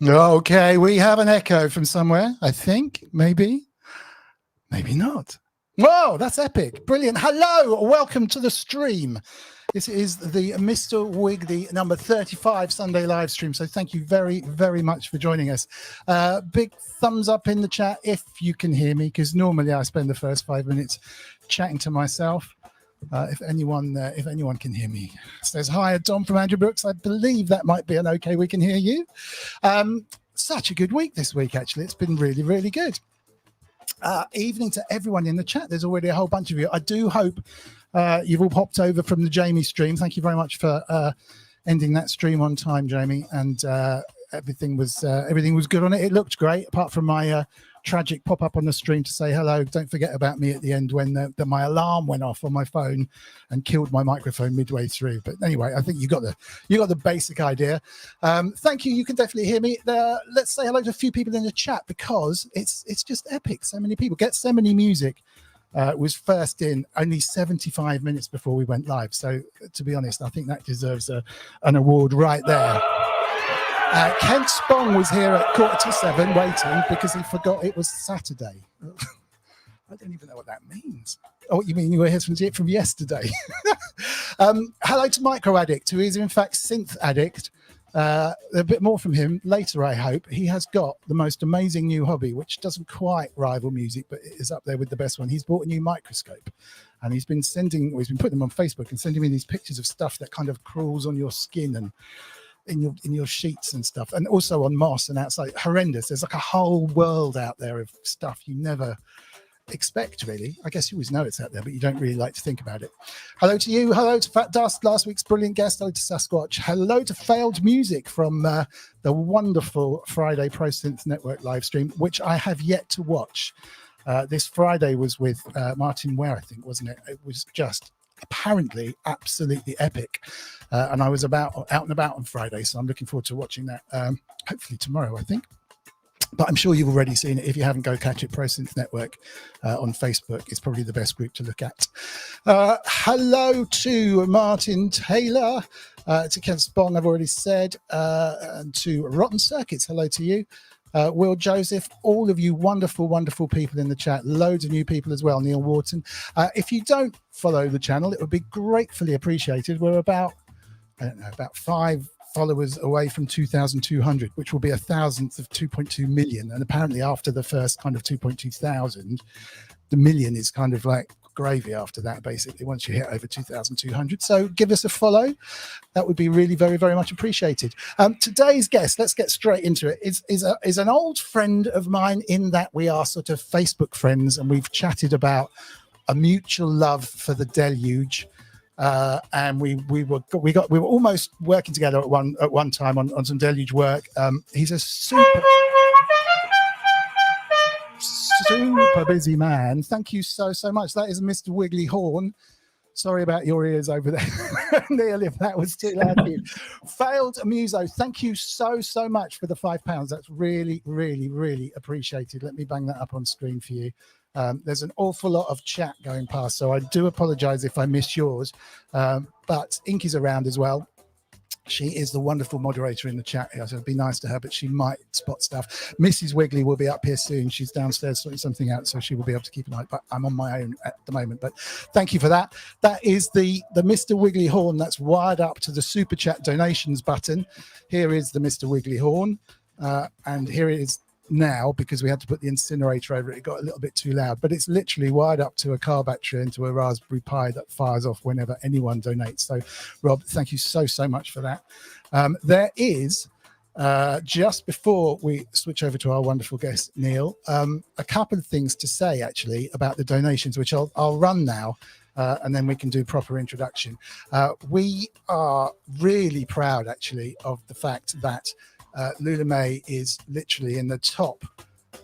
Okay, we have an echo from somewhere, I think. Maybe not. Whoa, that's epic. Brilliant. Hello, welcome to the stream. This is the Mr. Wiggly number 35 Sunday live stream. So thank you very, very much for joining us. Big thumbs up in the chat if you can hear me, because normally I spend the first 5 minutes chatting to myself. If anyone can hear me. Says hi, Dom from Andrew Brooks. I believe that might be an okay. We can hear you. Such a good week this week, actually. It's been really, really good. Evening to everyone in the chat. There's already a whole bunch of you. I do hope you've all popped over from the Jamie stream. Thank you very much for ending that stream on time, Jamie. And everything was good on it. It looked great, apart from my tragic pop-up on the stream to say hello. Don't forget about me at the end when my alarm went off on my phone and killed my microphone midway through. But anyway, I think you got the basic idea. Thank you. You can definitely hear me. Let's say hello to a few people in the chat, because it's just epic. So many people. Get So Many Music was first in only 75 minutes before we went live. So to be honest, I think that deserves an award right there. Kent Spong was here at 6:45 waiting because he forgot it was Saturday. I don't even know what that means. Oh, you mean you were here from yesterday? Hello to Micro Addict, who is in fact Synth Addict. A bit more from him later, I hope. He has got the most amazing new hobby, which doesn't quite rival music, but it is up there with the best one. He's bought a new microscope, and he's been putting them on Facebook and sending me these pictures of stuff that kind of crawls on your skin and in your sheets and stuff, and also on moss and outside. Horrendous. There's like a whole world out there of stuff you never expect, really. I guess you always know it's out there, but you don't really like to think about it. Hello to you. Hello to Fat Dust, last week's brilliant guest. Hello to Sasquatch. Hello to Failed Music from the wonderful Friday Pro Synth Network live stream, which I have yet to watch. This Friday was with Martin Ware, I think, wasn't it? It was just apparently absolutely epic, and I was out and about on Friday, so I'm looking forward to watching that hopefully tomorrow, I think. But I'm sure you've already seen it. If you haven't, go catch it. Pro Synth Network on Facebook. It's probably the best group to look at. Hello to Martin Taylor, to Ken Spong, I've already said, and to Rotten Circuits. Hello to you. Will Joseph, all of you wonderful, wonderful people in the chat. Loads of new people as well. Neil Wharton. If you don't follow the channel, it would be gratefully appreciated. We're about 5 followers away from 2,200, which will be 1,000th of 2.2 million. And apparently after the first kind of 2.2 thousand, the million is kind of like gravy after that, basically, once you hit over 2,200. So give us a follow. That would be really very, very much appreciated. Today's guest, let's get straight into it, is an old friend of mine, in that we are sort of Facebook friends, and we've chatted about a mutual love for the Deluge. And we were almost working together at one time on some Deluge work. He's a super busy man. Thank you so much. That is Mr. Wiggly Horn. Sorry about your ears over there, Neil, if that was too loud for you. Failed Muso, thank you so much for the £5. That's really, really, really appreciated. Let me bang that up on screen for you. There's an awful lot of chat going past, so I do apologize if I miss yours. But Inky's around as well. She is the wonderful moderator in the chat here, so it'd be nice to her, but she might spot stuff. Mrs. Wiggly will be up here soon. She's downstairs sorting something out, so she will be able to keep an eye, but I'm on my own at the moment. But thank you for that. That is the Mr. Wiggly Horn that's wired up to the Super Chat donations button. Here is the Mr. Wiggly Horn, and here it is now, because we had to put the incinerator over it. It got a little bit too loud, but it's literally wired up to a car battery into a Raspberry Pi that fires off whenever anyone donates. So Rob, thank you so much for that. There is just before we switch over to our wonderful guest Neil, a couple of things to say actually about the donations, which I'll run now, and then we can do proper introduction. We are really proud actually of the fact that Lula May is literally in the top,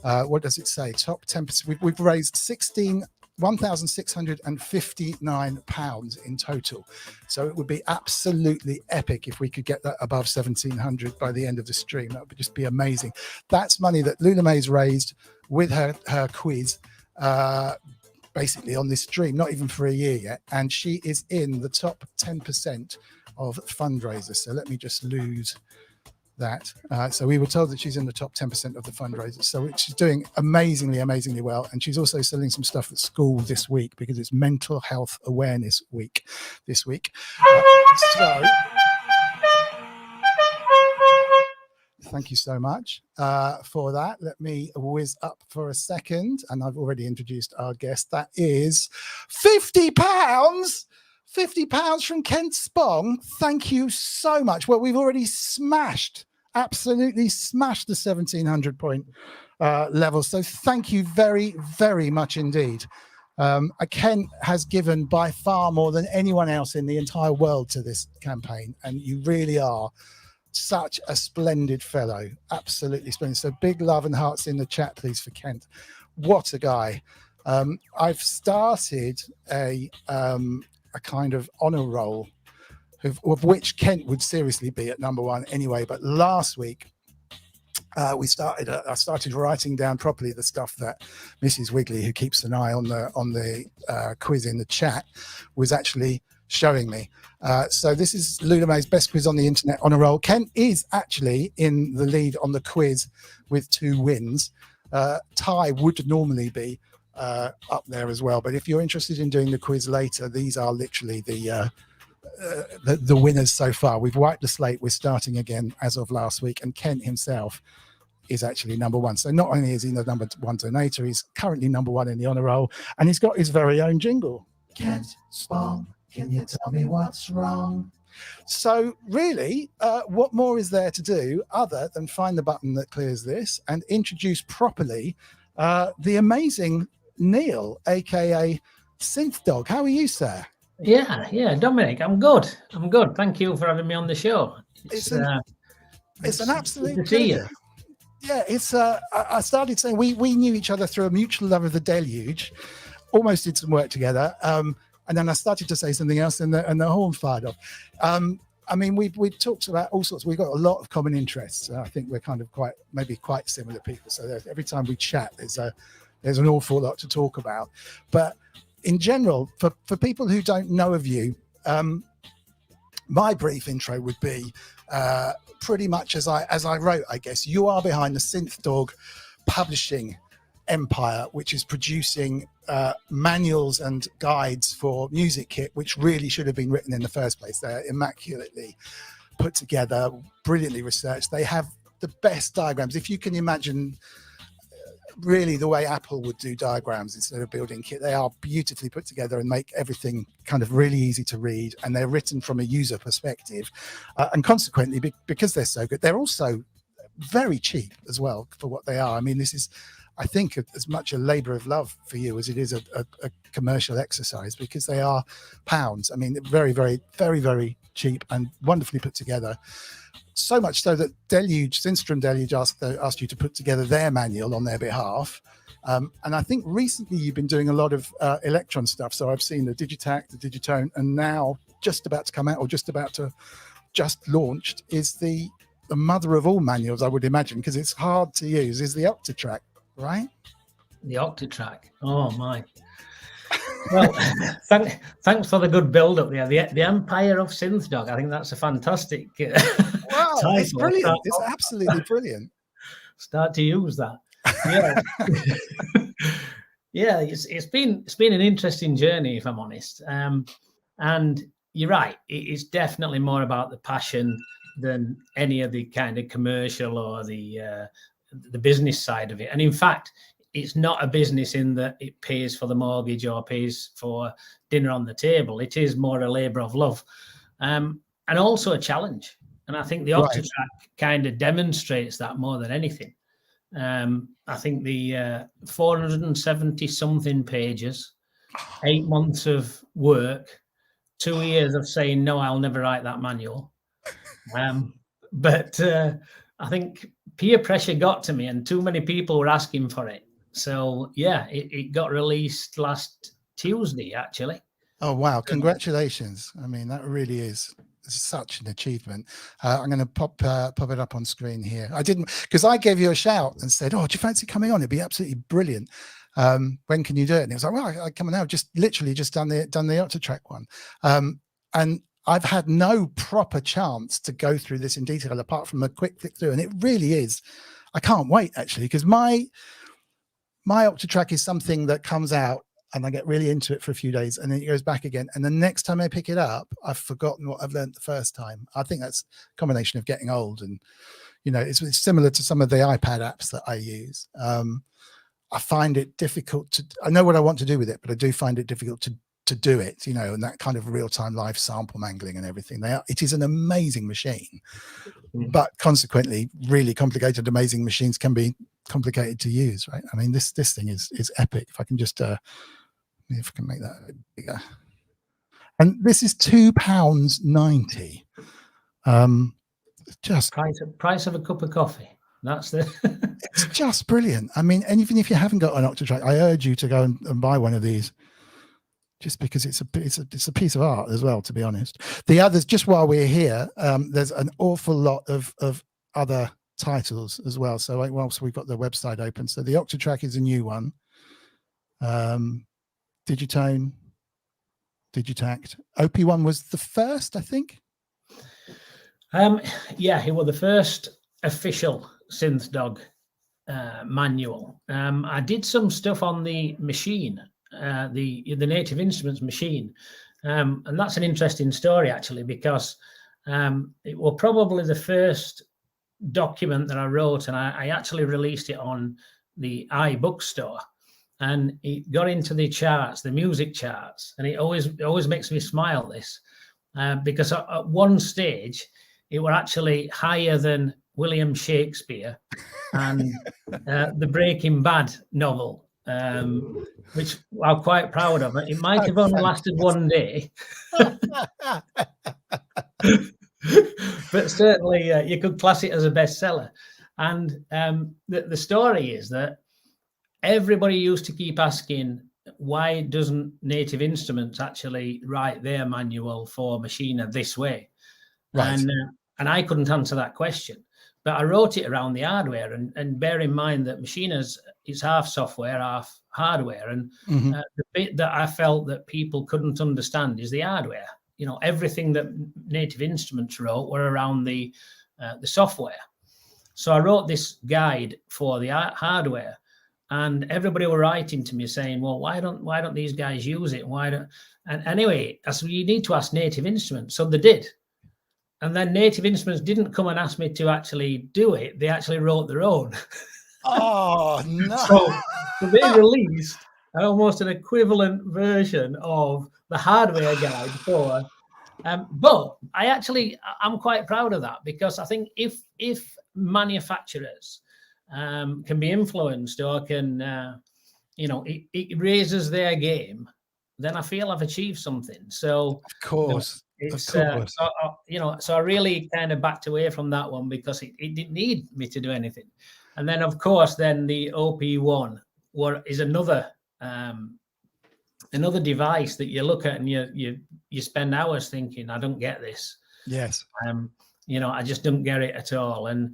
what does it say? Top 10%. We've raised £1,659 in total. So it would be absolutely epic if we could get that above 1,700 by the end of the stream. That would just be amazing. That's money that Lula May's raised with her quiz, basically on this stream, not even for a year yet. And she is in the top 10% of fundraisers. So let me just lose that. So we were told that she's in the top 10% of the fundraisers. So she's doing amazingly well. And she's also selling some stuff at school this week because it's Mental Health Awareness Week this week. So thank you so much for that. Let me whiz up for a second. And I've already introduced our guest. That is £50. £50 from Kent Spong. Thank you so much. Well, we've already absolutely smashed the 1700 point level. So thank you very much indeed. Kent has given by far more than anyone else in the entire world to this campaign. And you really are such a splendid fellow. Absolutely splendid. So big love and hearts in the chat, please, for Kent. What a guy. I've started a kind of honor roll of which Kent would seriously be at #1 anyway. But last week I started writing down properly the stuff that Mrs. Wigley, who keeps an eye on the quiz in the chat, was actually showing me. So this is Luna May's best quiz on the internet honor roll. Kent is actually in the lead on the quiz with 2 wins. Ty would normally be up there as well, but if you're interested in doing the quiz later, these are literally the winners so far. We've wiped the slate. We're starting again as of last week, and Kent himself is actually #1. So not only is he the #1 donator, he's currently #1 in the honor roll, and he's got his very own jingle. Kent Spong, can you tell me what's wrong? So really, what more is there to do other than find the button that clears this and introduce properly the amazing Neil, aka Synthdawg. How are you, sir? Yeah, Dominic, I'm good. Thank you for having me on the show. It's an absolute good to see you. Yeah, I started saying we knew each other through a mutual love of the Deluge, almost did some work together, and then I started to say something else, and the horn fired off. I mean, we've talked about all sorts. We've got a lot of common interests. I think we're kind of quite similar people. So every time we chat, there's an awful lot to talk about. But in general, for people who don't know of you, my brief intro would be pretty much as I wrote, I guess. You are behind the Synthdawg publishing empire, which is producing manuals and guides for music kit, which really should have been written in the first place. They're immaculately put together, brilliantly researched. They have the best diagrams. If you can imagine really the way Apple would do diagrams instead of building kit, they are beautifully put together and make everything kind of really easy to read, and they're written from a user perspective, and consequently, because they're so good, they're also very cheap as well for what they are. I mean, this is, I think, as much a labor of love for you as it is a commercial exercise, because they are pounds. I mean, very, very, very, very cheap and wonderfully put together. So much so that Synthstrom Deluge asked you to put together their manual on their behalf. And I think recently you've been doing a lot of Electron stuff. So I've seen the Digitakt, the Digitone, and now just about to come out, or just launched, is the mother of all manuals, I would imagine, because it's hard to use, is the Octatrack, right? The Octatrack. Oh my. Well, thanks for the good build-up there. The Empire of Synthdawg. I think that's a fantastic wow, title. It's brilliant. It's absolutely brilliant. Start to use that. Yeah, yeah. It's been an interesting journey, if I'm honest. And you're right. It's definitely more about the passion than any of the kind of commercial or the business side of it. And in fact, it's not a business in that it pays for the mortgage or pays for dinner on the table. It is more a labor of love, and also a challenge. And I think the Octatrack kind of demonstrates that more than anything. I think the 470 something pages, 8 months of work, 2 years of saying, no, I'll never write that manual. But I think peer pressure got to me, and too many people were asking for it. So yeah, it got released last Tuesday, actually. Oh wow! Congratulations! I mean, that really is such an achievement. I'm going to pop it up on screen here. I didn't, because I gave you a shout and said, "Oh, do you fancy coming on? It'd be absolutely brilliant. When can you do it?" And it was like, "Well, I come on now. Just literally just done the Octatrack one." And I've had no proper chance to go through this in detail apart from a quick flick through, and it really is. I can't wait actually, because my Octatrack is something that comes out and I get really into it for a few days and then it goes back again. And the next time I pick it up, I've forgotten what I've learned the first time. I think that's a combination of getting old and, you know, it's similar to some of the iPad apps that I use. I find it difficult to, I know what I want to do with it, but I do find it difficult to do it, you know, and that kind of real-time live sample mangling and everything. It is an amazing machine, but consequently, really complicated, amazing machines can be complicated to use, right? I mean, this thing is epic. If I can just, if I can make that bigger. And this is £2.90. Just price of a cup of coffee. That's the it's just brilliant. I mean, and even if you haven't got an Octatrack, I urge you to go and buy one of these, just because it's a piece of art as well, to be honest. The others, just while we're here, there's an awful lot of other titles as well. So we've got the website open. So the Octatrack is a new one. Digitone, Digitakt. OP1 was the first, I think. Yeah, he was the first official Synthdawg manual. I did some stuff on the machine, the Native Instruments machine, and that's an interesting story actually, because it was probably the first document that I wrote, and I actually released it on the iBookstore, and it got into the charts, the music charts, and it always makes me smile, this, because at one stage it were actually higher than William Shakespeare and the Breaking Bad novel, which I'm quite proud of. It might have only lasted one day, but certainly you could class it as a bestseller. And the story is that everybody used to keep asking, why doesn't Native Instruments actually write their manual for Machina this way? Right. And I couldn't answer that question, but I wrote it around the hardware, and bear in mind that Machina's is half software, half hardware, and the bit that I felt that people couldn't understand is the hardware. You know, everything that Native Instruments wrote were around the software. So I wrote this guide for the hardware, and everybody were writing to me saying, "Well, why don't these guys use it? Why don't?" And anyway, I said, "You need to ask Native Instruments." So they did. And then Native Instruments didn't come and ask me to actually do it. They actually wrote their own. Oh, no. So they released almost an equivalent version of the hardware guide for. But I'm quite proud of that, because I think if manufacturers can be influenced or can, it raises their game, then I feel I've achieved something. So of course. So I really kind of backed away from that one, because it didn't need me to do anything. And then, of course, then the OP1 is another device that you look at and you spend hours thinking, I don't get this. Yes. I just don't get it at all. And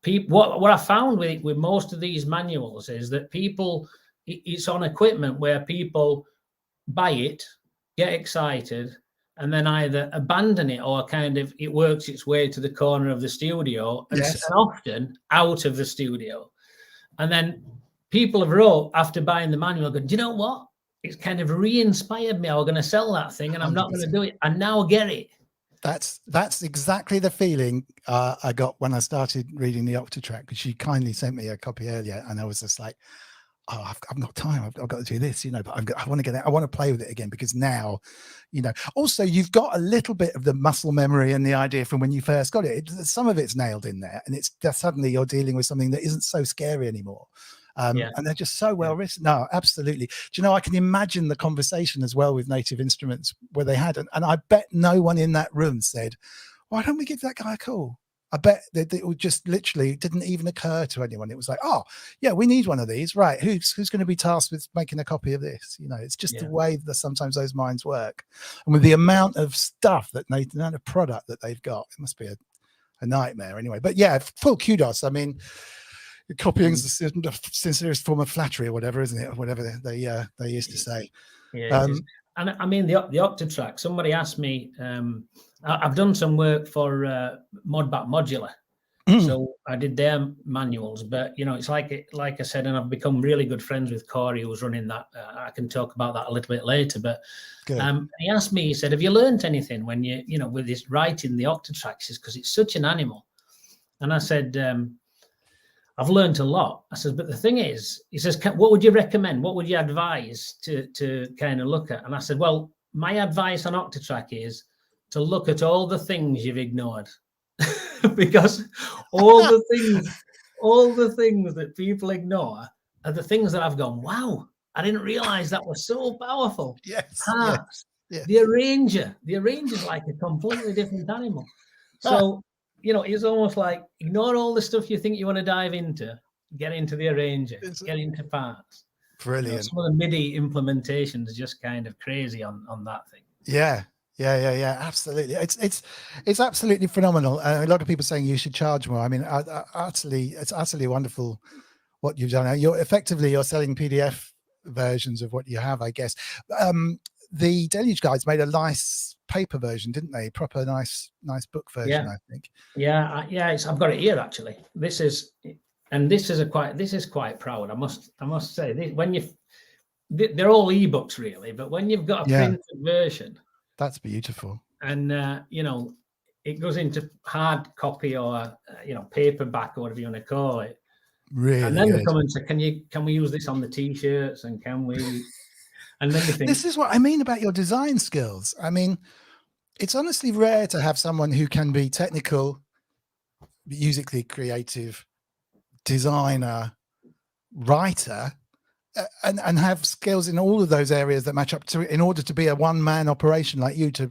people, what I found with most of these manuals is that it's on equipment where people buy it, get excited, and then either abandon it or kind of it works its way to the corner of the studio, and often out of the studio. And then people have wrote after buying the manual, going, do you know what? It's kind of re-inspired me. I was going to sell that thing and I'm 100%. Not going to do it. I now get it. That's exactly the feeling I got when I started reading the Octatrack, because she kindly sent me a copy earlier, and I was just like, oh, I've got time. I've got to do this, but I want to get out. I want to play with it again, because now, also you've got a little bit of the muscle memory and the idea from when you first got it. Some of it's nailed in there, and it's just suddenly you're dealing with something that isn't so scary anymore. And they're just so well written. No, absolutely. Do you know, I can imagine the conversation as well with Native Instruments where they had, and I bet no one in that room said, why don't we give that guy a call? I bet that it would just literally didn't even occur to anyone. It was like, oh yeah, we need one of these, right? Who's going to be tasked with making a copy of this? It's just the way that sometimes those minds work, and with the amount of stuff the amount of product that they've got, it must be a nightmare anyway. But yeah, full kudos. I mean, copying is the sincerest form of flattery, or whatever, isn't it? Or whatever they used to say. Yeah. And I mean, the Octatrack, somebody asked me, I've done some work for Modbat Modular. So I did their manuals, but you know, it's like I said, and I've become really good friends with Corey, who was running that. I can talk about that a little bit later. But he asked me, he said, "Have you learned anything when you know, with this writing the Octatracks? Because it's such an animal." And I said, "I've learned a lot." I said, "But the thing is," he says, "what would you recommend? What would you advise to kind of look at?" And I said, "Well, my advice on Octatrack is to look at all the things you've ignored." Because all the things that people ignore are the things that I've gone, wow, I didn't realize that was so powerful. Yes. The arranger's like a completely different animal. So, you know, it's almost like ignore all the stuff you think you want to dive into, get into the arranger, get into parts. Brilliant. You know, some of the MIDI implementations are just kind of crazy on that thing. Yeah. Absolutely. It's absolutely phenomenal. A lot of people saying you should charge more. I mean, it's utterly wonderful what you've done. You're selling PDF versions of what you have, I guess. The Deluge guys made a nice paper version, didn't they? Proper nice book version, I think. Yeah. I've got it here actually. This is quite proud. I must say, they're all ebooks really, but when you've got a printed version. That's beautiful. And, you know, it goes into hard copy or, you know, paperback or whatever you want to call it. Really? And then they come and say, can we use this on the T-shirts and can we? And then you think. This is what I mean about your design skills. I mean, it's honestly rare to have someone who can be technical, musically creative, designer, writer, and have skills in all of those areas that match up to in order to be a one-man operation like you to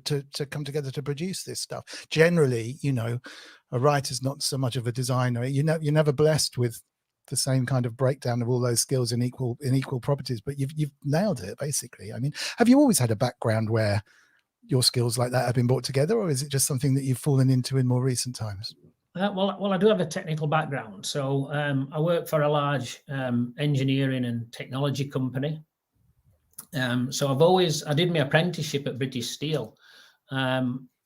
come together to produce this stuff. Generally, you know, a writer's not so much of a designer. You're never blessed with the same kind of breakdown of all those skills in equal properties, but you've nailed it basically. I mean, have you always had a background where your skills like that have been brought together, or is it just something that you've fallen into in more recent times? Well, I do have a technical background. So I work for a large engineering and technology company. So I did my apprenticeship at British Steel.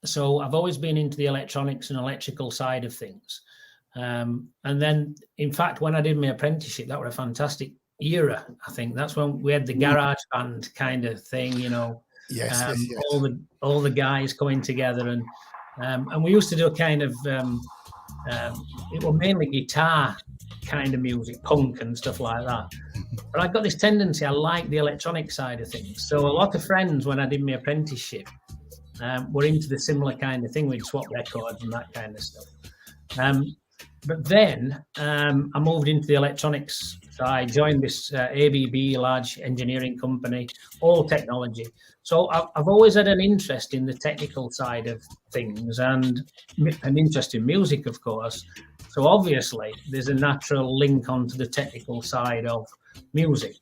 So I've always been into the electronics and electrical side of things. And then, in fact, when I did my apprenticeship, that was a fantastic era. I think that's when we had the garage band kind of thing, you know. Yes. All the guys coming together, and we used to do a kind of it was mainly guitar kind of music, punk and stuff like that. But I got this tendency, I like the electronic side of things. So a lot of friends, when I did my apprenticeship, were into the similar kind of thing. We'd swap records and that kind of stuff. But then I moved into the electronics side, joined this ABB large engineering company, all technology. So I've always had an interest in the technical side of things and an interest in music, of course. So obviously there's a natural link onto the technical side of music.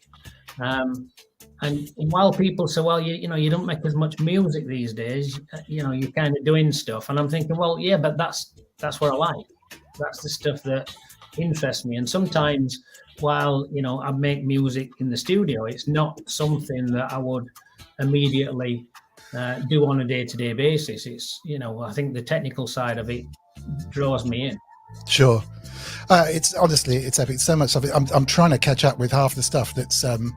And while people say, well, you know, you don't make as much music these days, you know, you're kind of doing stuff. And I'm thinking, well, yeah, but that's what I like. That's the stuff that interests me. And sometimes while, you know, I make music in the studio, it's not something that I would immediately do on a day-to-day basis. It's, you know, I think the technical side of it draws me in. Sure. It's honestly, it's epic. So much of it. I'm trying to catch up with half the stuff that's in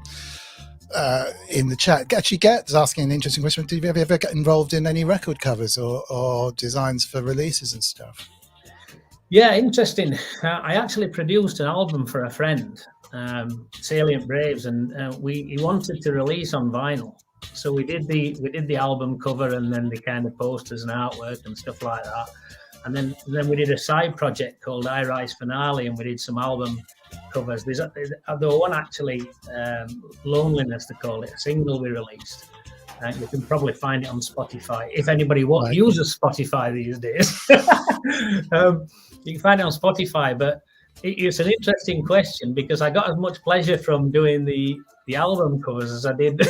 the chat. Actually, Gert's asking an interesting question. Did you ever get involved in any record covers or designs for releases and stuff? Yeah, interesting. I actually produced an album for a friend, Salient Braves, and he wanted to release on vinyl. So we did the album cover and then the kind of posters and artwork and stuff like that. And then we did a side project called I Rise Finale, and we did some album covers. There was one actually, Loneliness, they call it, a single we released. You can probably find it on Spotify if anybody uses Spotify these days. You can find it on Spotify, but it's an interesting question because I got as much pleasure from doing the album covers as I did.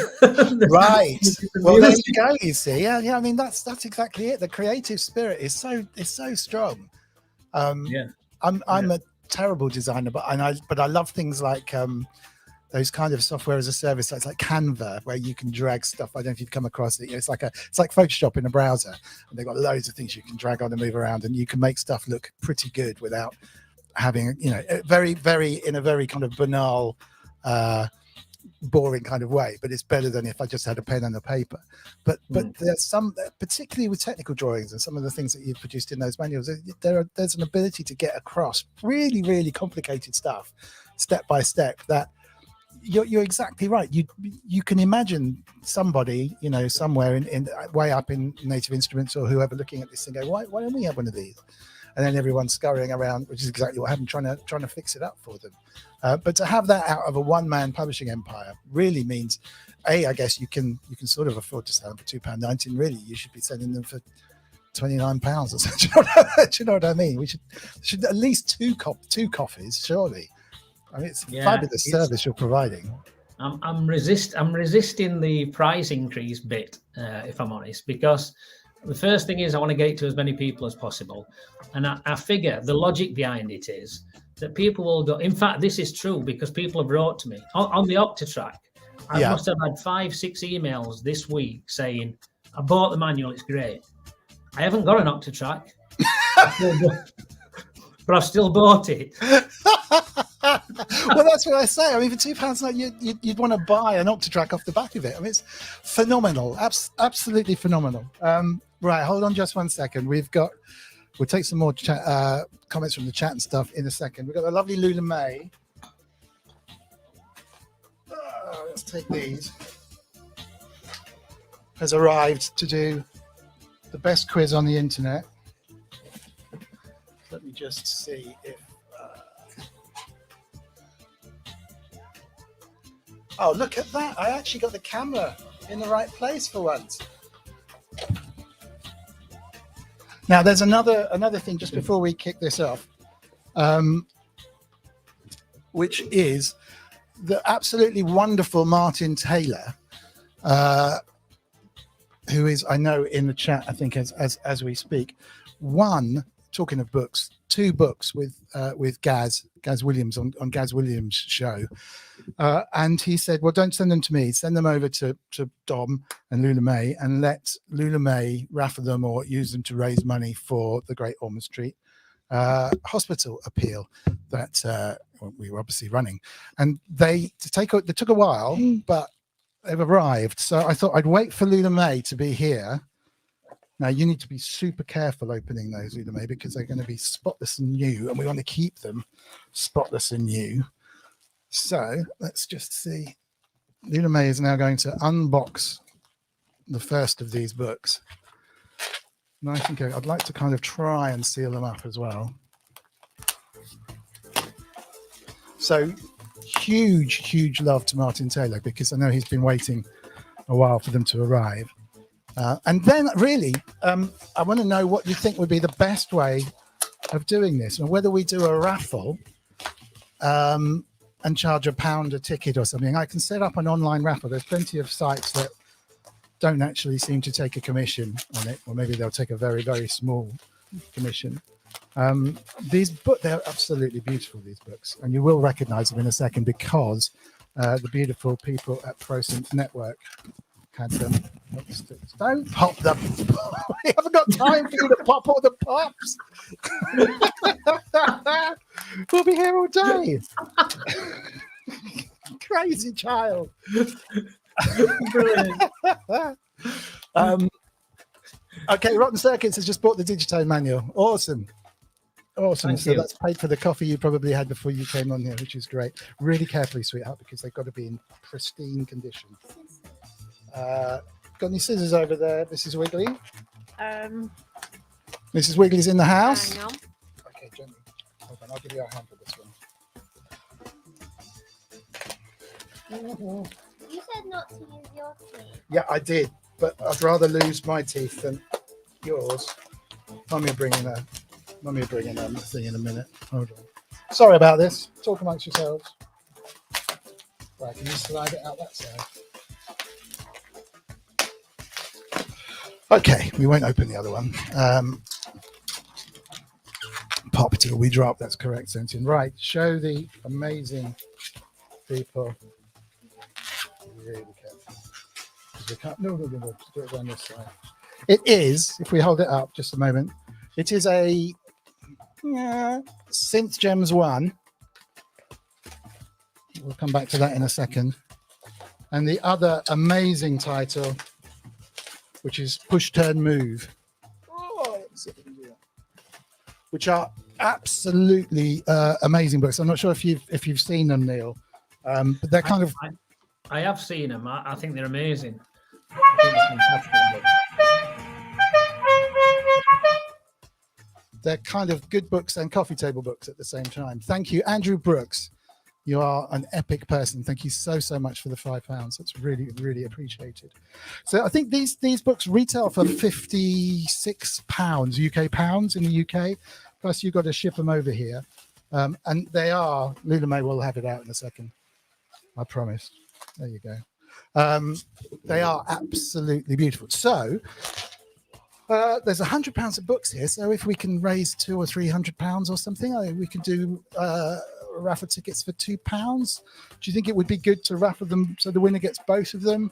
Right. Well, there you go. You see, yeah. I mean, that's exactly it. The creative spirit is so strong. I'm a terrible designer, but I love things like those kind of software as a service sites like Canva, where you can drag stuff. I don't know if you've come across it. It's like Photoshop in a browser, and they've got loads of things you can drag on and move around, and you can make stuff look pretty good without having, you know, very in a very kind of banal, boring kind of way. But it's better than if I just had a pen and a paper. But there's some, particularly with technical drawings and some of the things that you've produced in those manuals, there's an ability to get across really complicated stuff step by step that you're exactly right. You can imagine somebody, you know, somewhere in way up in Native Instruments or whoever looking at this and go, why don't we have one of these? And then everyone's scurrying around, which is exactly what happened, trying to fix it up for them. But to have that out of a one-man publishing empire really means, I guess you can sort of afford to sell them for £2.19. And really, you should be selling them for £29 or something. Do you know what I mean? We should at least two coffees, surely. I mean, it's a fabulous service you're providing. I'm resisting the price increase bit, if I'm honest, because the first thing is I want to get it to as many people as possible. And I figure the logic behind it is that people will go. In fact, this is true because people have wrote to me on the Octatrack. I must have had 5-6 emails this week saying, I bought the manual, it's great. I haven't got an Octatrack, but I've still bought it. Well, that's what I say. I mean, for £2, like you'd want to buy an Octatrack off the back of it. I mean, it's phenomenal, absolutely phenomenal. Right, hold on just 1 second. We'll take some more comments from the chat and stuff in a second. We've got a lovely Lula May. Let's take these. Has arrived to do the best quiz on the internet. Let me just see if. Oh, look at that. I actually got the camera in the right place for once. Now, there's another thing just before we kick this off, which is the absolutely wonderful Martin Taylor, who is, I know, in the chat, I think, as we speak, talking of books, 2 books with Gaz Williams on Gaz Williams' show. And he said, well, don't send them to me. Send them over to Dom and Lula May and let Lula May raffle them or use them to raise money for the Great Ormond Street hospital appeal that we were obviously running. And they took a while, but they've arrived. So I thought I'd wait for Lula May to be here. Now, you need to be super careful opening those, Lula May, because they're going to be spotless and new, and we want to keep them spotless and new. So let's just see. Lula May is now going to unbox the first of these books. And I think I'd like to kind of try and seal them up as well. So huge love to Martin Taylor, because I know he's been waiting a while for them to arrive. And then really, I want to know what you think would be the best way of doing this, and whether we do a raffle and charge £1 a ticket or something. I can set up an online raffle. There's plenty of sites that don't actually seem to take a commission on it, or maybe they'll take a very small commission. These books, they're absolutely beautiful, these books, and you will recognize them in a second because the beautiful people at ProSynth Network had them. Don't pop them. We haven't got time for you to pop all the pops. We'll be here all day. Crazy child. Brilliant. Okay, Rotten Circuits has just bought the Digitone manual. Awesome. Thank So you. that's paid for the coffee you probably had before you came on here, which is great. Really carefully, sweetheart, because they've got to be in pristine condition. Got any scissors over there, Mrs. Wiggly? Mrs. Wiggly's in the house. Hang on. Okay, gently. Hold on, I'll give you a hand for this one. You said not to use your teeth. Yeah, I did, but I'd rather lose my teeth than yours. Mummy will bring in a thing in a minute. Hold on. Sorry about this. Talk amongst yourselves. Right, can you slide it out that side? Okay, we won't open the other one. Pop till we drop. That's correct, Sentient. Right, show the amazing people really careful. 'Cause we can't, no, just do it down this side. It is, if we hold it up just a moment, it is a Synth Gems 1. We'll come back to that in a second. And the other amazing title, which is Push Turn Move. Which are absolutely amazing books. I'm not sure if you've seen them, Neil, but they're kind of. I have seen them. I think they're amazing. I think they're fantastic books. They're kind of good books and coffee table books at the same time. Thank you, Andrew Brooks. You are an epic person. Thank you so much for the £5. That's really appreciated. So I think these books retail for £56 UK pounds in the UK. Plus you've got to ship them over here, and they are. Lula May will have it out in a second. I promise. There you go. They are absolutely beautiful. So there's £100 of books here. So if we can raise £200 or £300 or something, we could do raffle tickets for £2. Do you think it would be good to raffle them so the winner gets both of them?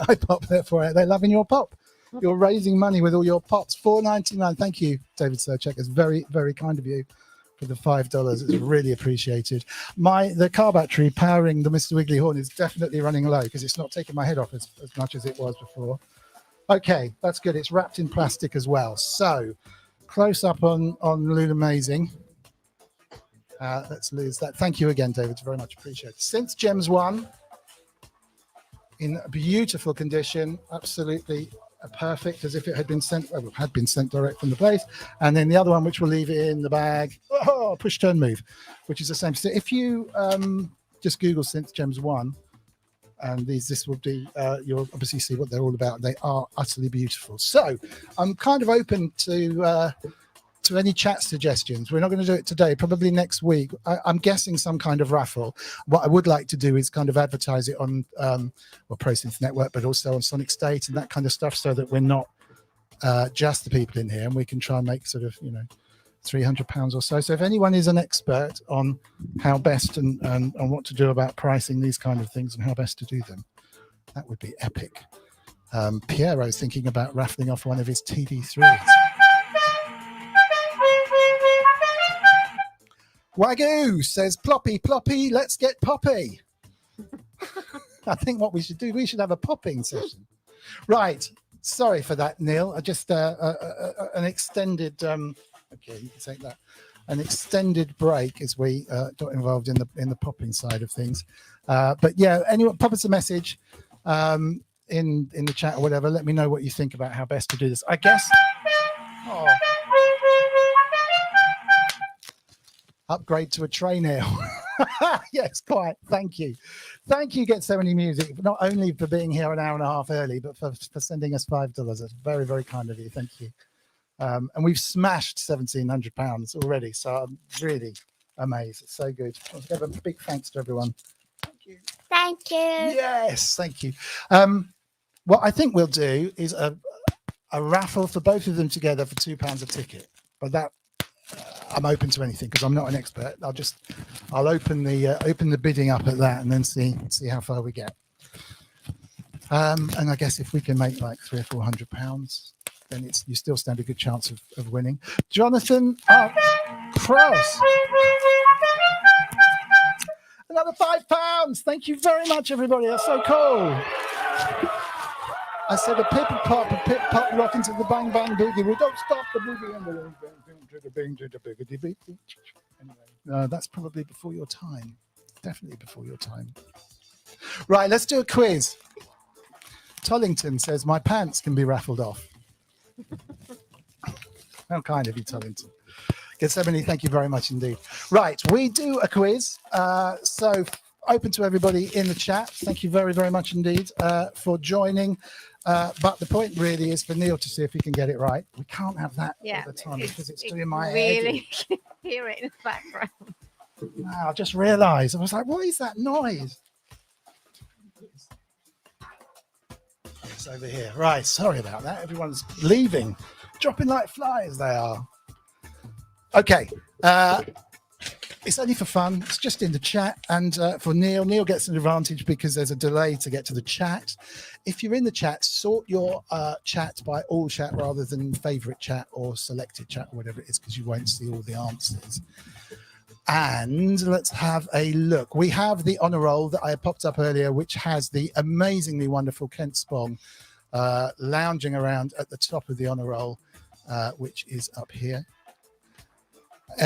I pop there for it. They're loving your pop. You're raising money with all your pops. $4.99. Thank you, David Serchek. It's very kind of you for the $5. It's really appreciated. The car battery powering the Mr. Wiggly horn is definitely running low because it's not taking my head off as much as it was before. Okay, that's good. It's wrapped in plastic as well. So close up on Lula Amazing. Let's lose that. Thank you again, David. Very much appreciated. Synth Gems 1 in beautiful condition. Absolutely perfect, as if it had been sent direct from the place. And then the other one, which we'll leave in the bag. Oh, Push Turn Move, which is the same. So if you just Google Synth Gems 1, and this will be you'll obviously see what they're all about. They are utterly beautiful. So I'm kind of open to any chat suggestions. We're not going to do it today, probably next week. I'm guessing some kind of raffle. What I would like to do is kind of advertise it on Pro Synth Network, but also on Sonic State and that kind of stuff, so that we're not just the people in here, and we can try and make sort of £300 or so. So if anyone is an expert on how best and on what to do about pricing these kind of things and how best to do them, that would be epic. Piero's thinking about raffling off one of his TD3s. Wagyu says, Ploppy, let's get poppy. I think what we should do, we should have a popping session. Right. Sorry for that, Neil. I just an extended okay, you can take that. An extended break as we got involved in the popping side of things. But yeah, anyone pop us a message in the chat or whatever. Let me know what you think about how best to do this. I guess. Oh. Upgrade to a tray nail. Yes, quite. Thank you. Get So Many Music, not only for being here an hour and a half early, but for sending us $5. That's very kind of you. Thank you. And we've smashed £1,700 already, so I'm really amazed. It's so good. I'll give a big thanks to everyone. Thank you. Yes, thank you. What I think we'll do is a raffle for both of them together for £2 a ticket. But that I'm open to anything because I'm not an expert. I'll open the bidding up at that and then see how far we get. And I guess if we can make like £300 or £400, then you still stand a good chance of winning. Jonathan Cross. Another £5. Thank you very much, everybody. That's so cool. I said a pip pop rock into the bang bang boogie. We don't stop the boogie and the bing to the boogity beat. Anyway, that's probably before your time. Definitely before your time. Right, let's do a quiz. Tollington says my pants can be raffled off. How kind of you, Tollington. Gethsemane, thank you very much indeed. Right, we do a quiz. So open to everybody in the chat. Thank you very, very much indeed for joining. But the point really is for Neil to see if he can get it right. We can't have that all the time because it's doing my head. Really hear it in the background. I just realised. I was like, what is that noise? It's over here. Right, sorry about that. Everyone's leaving. Dropping like flies, they are. Okay. It's only for fun. It's just in the chat. And for Neil gets an advantage because there's a delay to get to the chat. If you're in the chat, sort your chat by all chat rather than favorite chat or selected chat or whatever it is, because you won't see all the answers. And let's have a look. We have the honor roll that I had popped up earlier, which has the amazingly wonderful Kent Spong lounging around at the top of the honor roll, which is up here.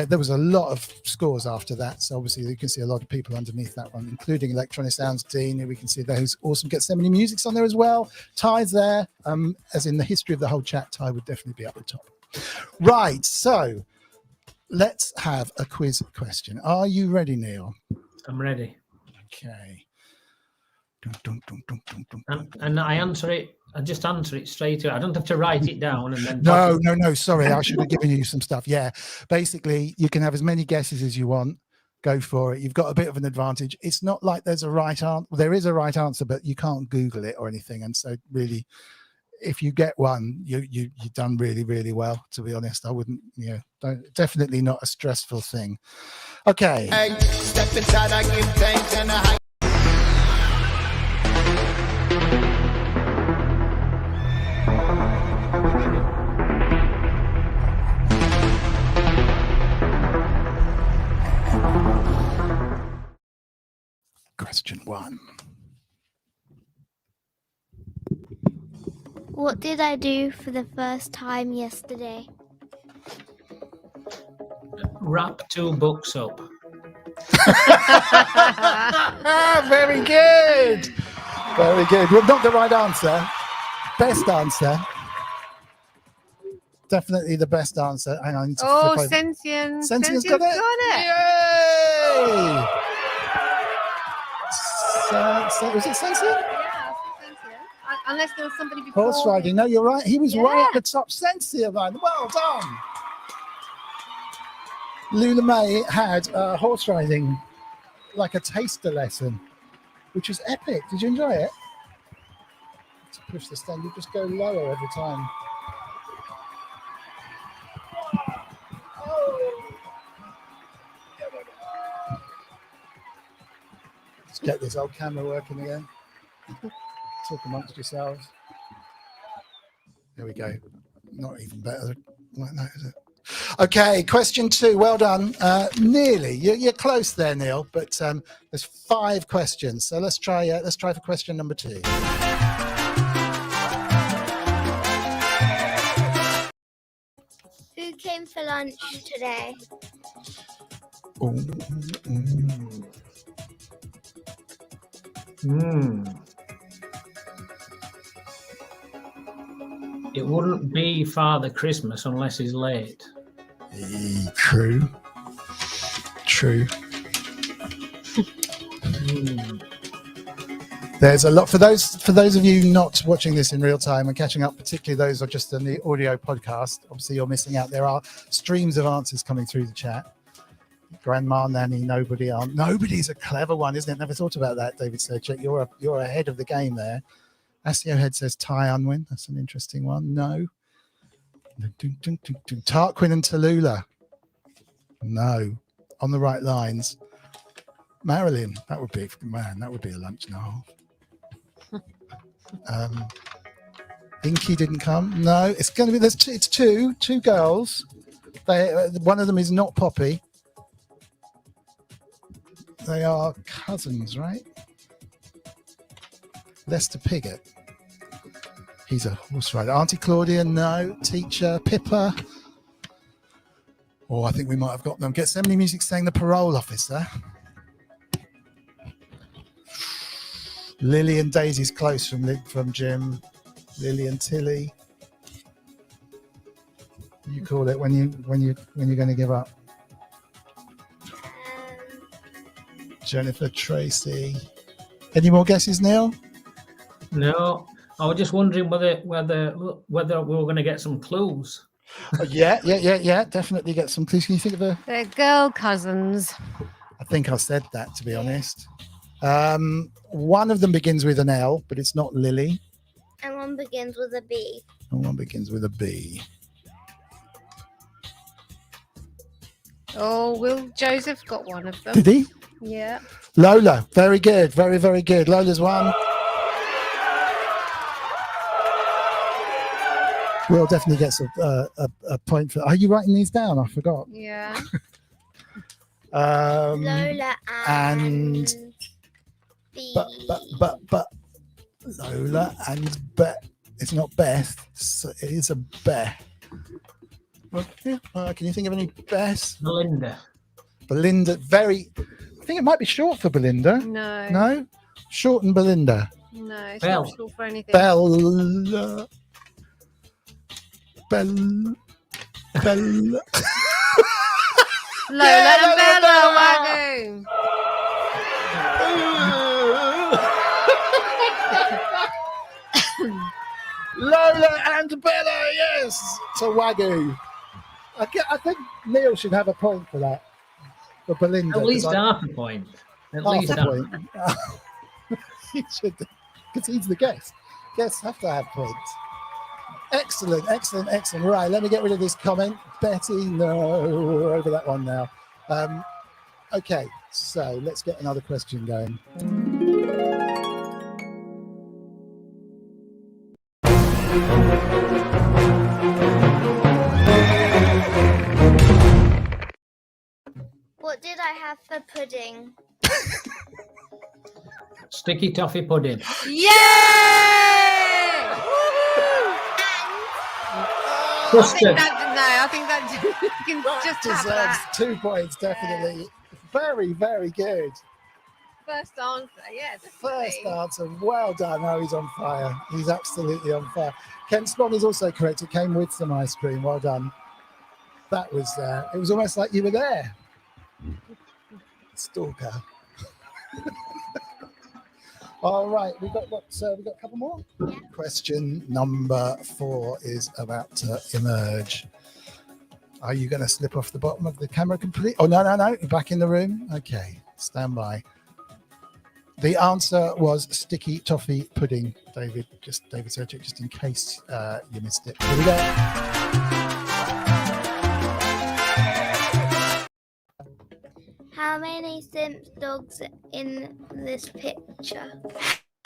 There was a lot of scores after that, so obviously you can see a lot of people underneath that one, including Electronic Sounds Dean. We can see those awesome Get So Many Musics on there as well. Ty's there, as in the history of the whole chat. Ty would definitely be up the top. Right, so let's have a quiz question. Are you ready, Neil? I'm ready. Okay. And I answer it. I just answer it straight away. I don't have to write it down and then. No. Sorry, I should have given you some stuff. Yeah, basically, you can have as many guesses as you want. Go for it. You've got a bit of an advantage. It's not like there's a right answer. There is a right answer, but you can't Google it or anything. And so, really, if you get one, you've done really, really well. To be honest, I wouldn't. Definitely not a stressful thing. Okay. Hey, step inside, I give thanks and I. Question 1. What did I do for the first time yesterday? Wrap 2 books up. Very good. Very good. Well, not the right answer. Best answer. Definitely the best answer. Hang on. Sentient. Sentient's got it. Yay! Was it Sentient? Yeah, Sentient. Unless there was somebody before. Horse riding. No, you're right. He was right Yeah. at the top. Sentient, man. Well done. Lula May had horse riding, like a taster lesson, which was epic. Did you enjoy it? To push the stand, you just go lower every time. Let's get this old camera working again. Talk amongst yourselves. There we go. Not even better like that, is it? Okay, question 2. Well done. Nearly. You're close there, Neil. But there's 5 questions, so let's try. Let's try for question number 2. Who came for lunch today? It wouldn't be Father Christmas unless he's late. True. There's a lot for those of you not watching this in real time and catching up, particularly those who are just on the audio podcast. Obviously, you're missing out. There are streams of answers coming through the chat. Grandma, nanny, nobody, aunt. Nobody's a clever one, isn't it? Never thought about that, David Serchek. You're ahead of the game there. SEO Head says Ty Unwin. That's an interesting one. No. Tarquin and Tallulah. No. On the right lines. Marilyn. That would be a lunch and a half. Inky didn't come. No. It's going to be. It's two girls. One of them is not Poppy. They are cousins, right? Lester Piggott. He's a horse rider. Auntie Claudia, no. Teacher, Pippa. Oh, I think we might have got them. Get So Many Music saying the parole officer. Lily and Daisy's close from Jim. Lily and Tilly. You call it when you're going to give up. Jennifer, Tracy. Any more guesses, Neil? No, I was just wondering whether we were going to get some clues. Yeah. Definitely get some clues. Can you think of a? They're girl cousins. I think I said that, to be honest. One of them begins with an L, but it's not Lily. And one begins with a B. And one begins with a B. Oh, Will Joseph got one of them. Did he? Yeah. Lola, very good. Very, very good. Lola's one. Will definitely gets a point for. Are you writing these down? I forgot. Yeah. Lola and But Lola and it's not Beth. It is a Beth. Can you think of any Beths? Belinda. Belinda. Very. I think it might be short for Belinda. No. No. Shorten Belinda. No, it's Belle. not short for anything. Bella. Lola and Bella, Wagyu. Lola and Bella, yes. So Wagyu. I think Neil should have a point for that. For Belinda. At least half a point. At least Half a point. He should, because he's the guest. Guests have to have points. Excellent, excellent, excellent. Right, let me get rid of this comment. Betty, no, we're over that one now. Okay, so let's get another question going. what did I have for pudding? Sticky toffee pudding. Yay! Custard. I think that you can just have Deserves that. 2 points, definitely. Very, very good. First answer, yeah. First Definitely. answer, well done. Oh, he's on fire. He's absolutely on fire. Ken Spon is also correct. It came with some ice cream. Well done. That was, it was almost like you were there. Stalker. All right, we've got what? We've got a couple more. Yeah. Question number 4 is about to emerge. Are you going to slip off the bottom of the camera completely? Oh, no. You're back in the room. Okay, stand by. The answer was sticky toffee pudding, David Sergic, just in case you missed it. Here we go. How many Synthdawgs in this picture?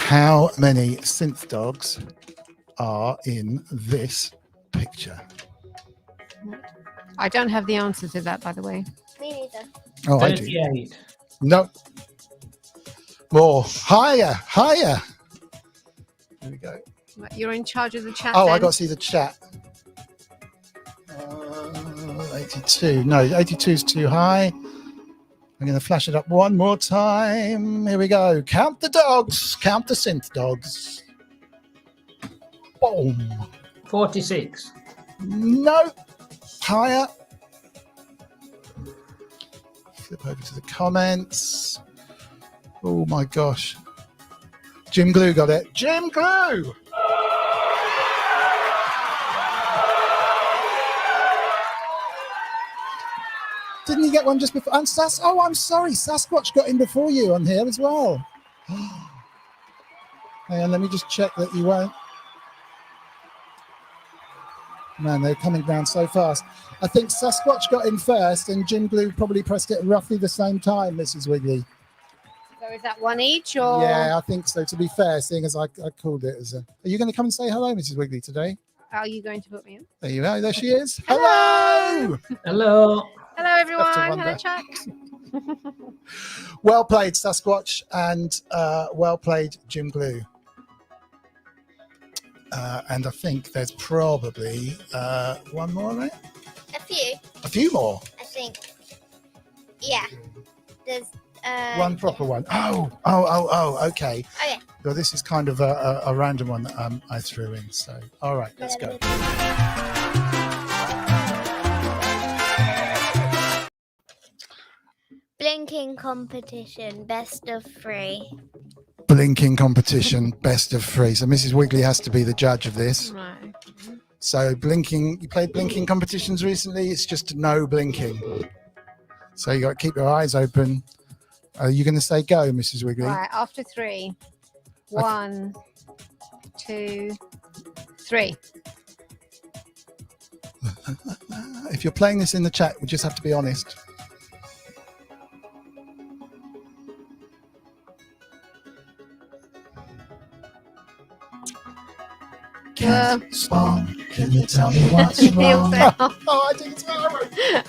How many Synthdawgs are in this picture? I don't have the answer to that, by the way. Me neither. Oh, I do. 38. No. More. Higher. There we go. You're in charge of the chat. Oh, then. I got to see the chat. 82. No, 82 is too high. I'm going to flash it up one more time. Here we go. Count the dogs. Count the Synthdawgs. Boom. 46. No. Higher. Flip over to the comments. Oh my gosh. Jim Glue got it. Jim Glue. Didn't you get one just before? And oh, I'm sorry. Sasquatch got in before you on here as well. Hang on, let me just check that you won't. Man, they're coming down so fast. I think Sasquatch got in first and Jim Glue probably pressed it roughly the same time, Mrs. Wiggly. So is that one each or? Yeah, I think so, to be fair, seeing as I called it as a... Are you going to come and say hello, Mrs. Wiggly, today? Are you going to put me in? There you are. There she is. Hello! Hello. Hello, everyone. wonder. Hello, chat. Well played, Sasquatch, and well played, Jim Glue. And I think there's probably one more, right? A few, more. I think. Yeah. There's One proper one. Oh, okay. Okay. Well, this is kind of a random one that I threw in. So, all right, let's go. Blinking competition, best of 3. Blinking competition, best of 3. So Mrs. Wiggly has to be the judge of this. Right. So blinking, you played blinking competitions recently. It's just no blinking. So you got to keep your eyes open. Are you going to say go, Mrs. Wiggly? Right. After 3. 1, 2, 3. If you're playing this in the chat, we just have to be honest. Synthstrom, can you tell me what's Neil's wrong? out. Oh, I didn't tell her.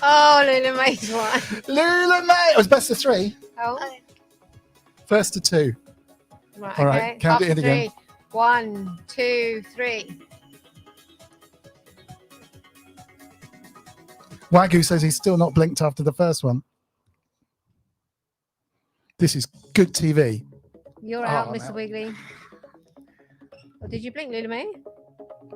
Oh, Lula May's one. Lula May. It was best of 3. Oh, First to 2. right. All Okay. right, count it in again. 3. 1, 2, 3. Wagyu says he's still not blinked after the first one. This is good TV. You're Oh, out, Mr. no. Wiggly. Oh, did you blink, Lula May?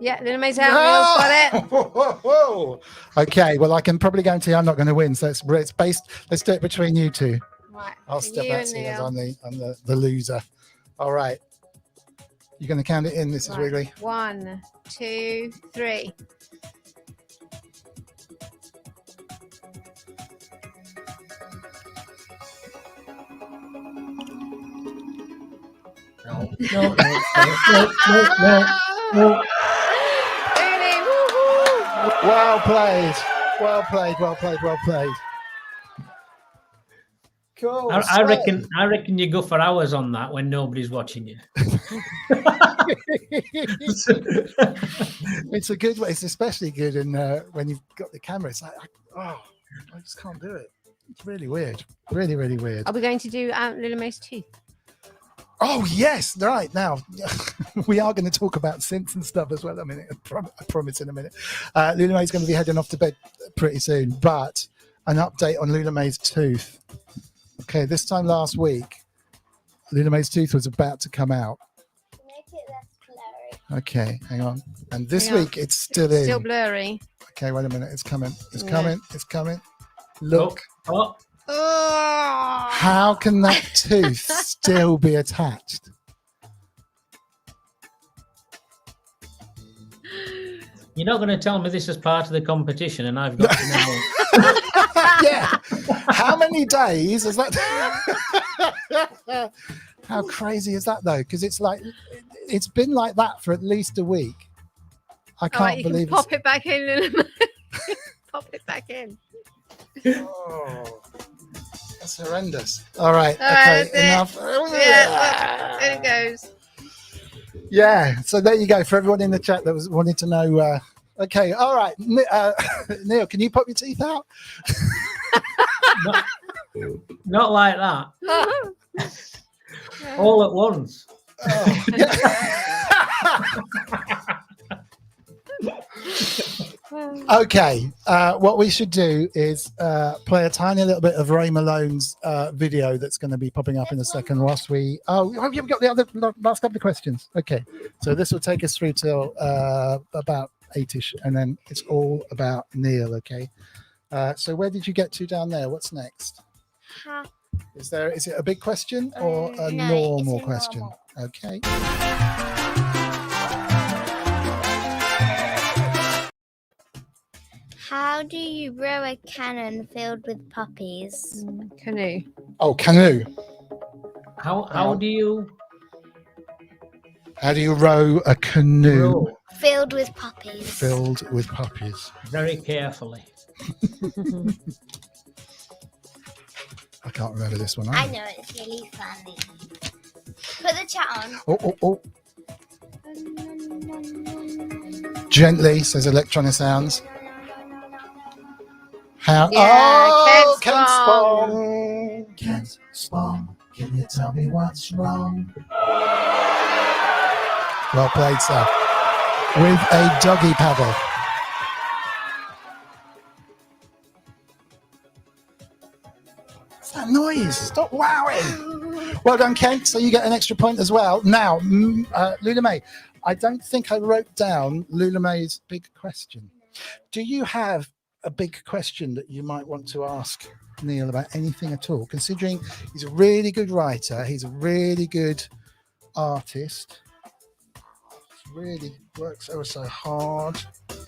Yeah, Lula May's out. Neil's got it. Whoa. Okay, well, I can probably guarantee I'm not going to win. So it's based. Let's do it between you two. Right. I'll so step you out and so as Neil. I'm the loser. All right. You're going to count it in, Mrs. Right. Wiggly. 1, 2, 3. No. No. Really? Woohoo! Well played. Well played. Well played. Well played. Cool. I reckon you go for hours on that when nobody's watching you. It's a good way. It's especially good in when you've got the camera. It's like, I just can't do it. It's really weird. Really, really weird. Are we going to do Lula May's tooth? Oh yes, right now we are going to talk about synths and stuff as well. I mean, I promise in a minute. Lula May's going to be heading off to bed pretty soon, but an update on Lula May's tooth. Okay, this time last week, Lula May's tooth was about to come out. Make it less blurry. Okay, hang on. And this Hang on. week it's still in. Still blurry. Okay, wait a minute. It's coming. It's Yeah. coming. It's coming. Look. Oh, Oh. How can that tooth still be attached? you're not going to tell me this is part of the competition, and I've got to know. Yeah. How many days is that? How crazy is that though? Because it's been like that for at least a week. I All can't right, you believe can pop it back in, Lula May. Pop it back in. Oh, that's horrendous. All right. All right, Okay. that's Enough. Yeah, there it goes. Yeah. So there you go. For everyone in the chat that was wanting to know. Okay. All right. Neil, can you pop your teeth out? Not like that. All at once. Oh. Okay, what we should do is play a tiny little bit of Ray Malone's video that's going to be popping up in a second whilst we... Oh, you've got the other last couple of questions. Okay, so this will take us through till about 8ish, and then it's all about Neil, okay? So where did you get to down there? What's next? How? Is it a big question or a No, normal it's a question? normal. Okay. How do you row a cannon filled with puppies? Canoe. Oh, canoe. How do you How do you row a canoe row? Filled with puppies. filled with puppies? Very carefully. I can't remember this one. I either. know, it's really funny. Put the chat on. Oh. Gently, says Electronic Sounds. How? Yeah, Ken Ken Spong. Spong. Ken Spong, can you tell me what's wrong? Well played, sir. With a doggy paddle. What's that noise? Stop wowing. Well done, Ken. So you get an extra point as well. Now, Lula May, I don't think I wrote down Lula May's big question. Do you have a big question that you might want to ask Neil about anything at all? Considering he's a really good writer, he's a really good artist, really works ever so hard,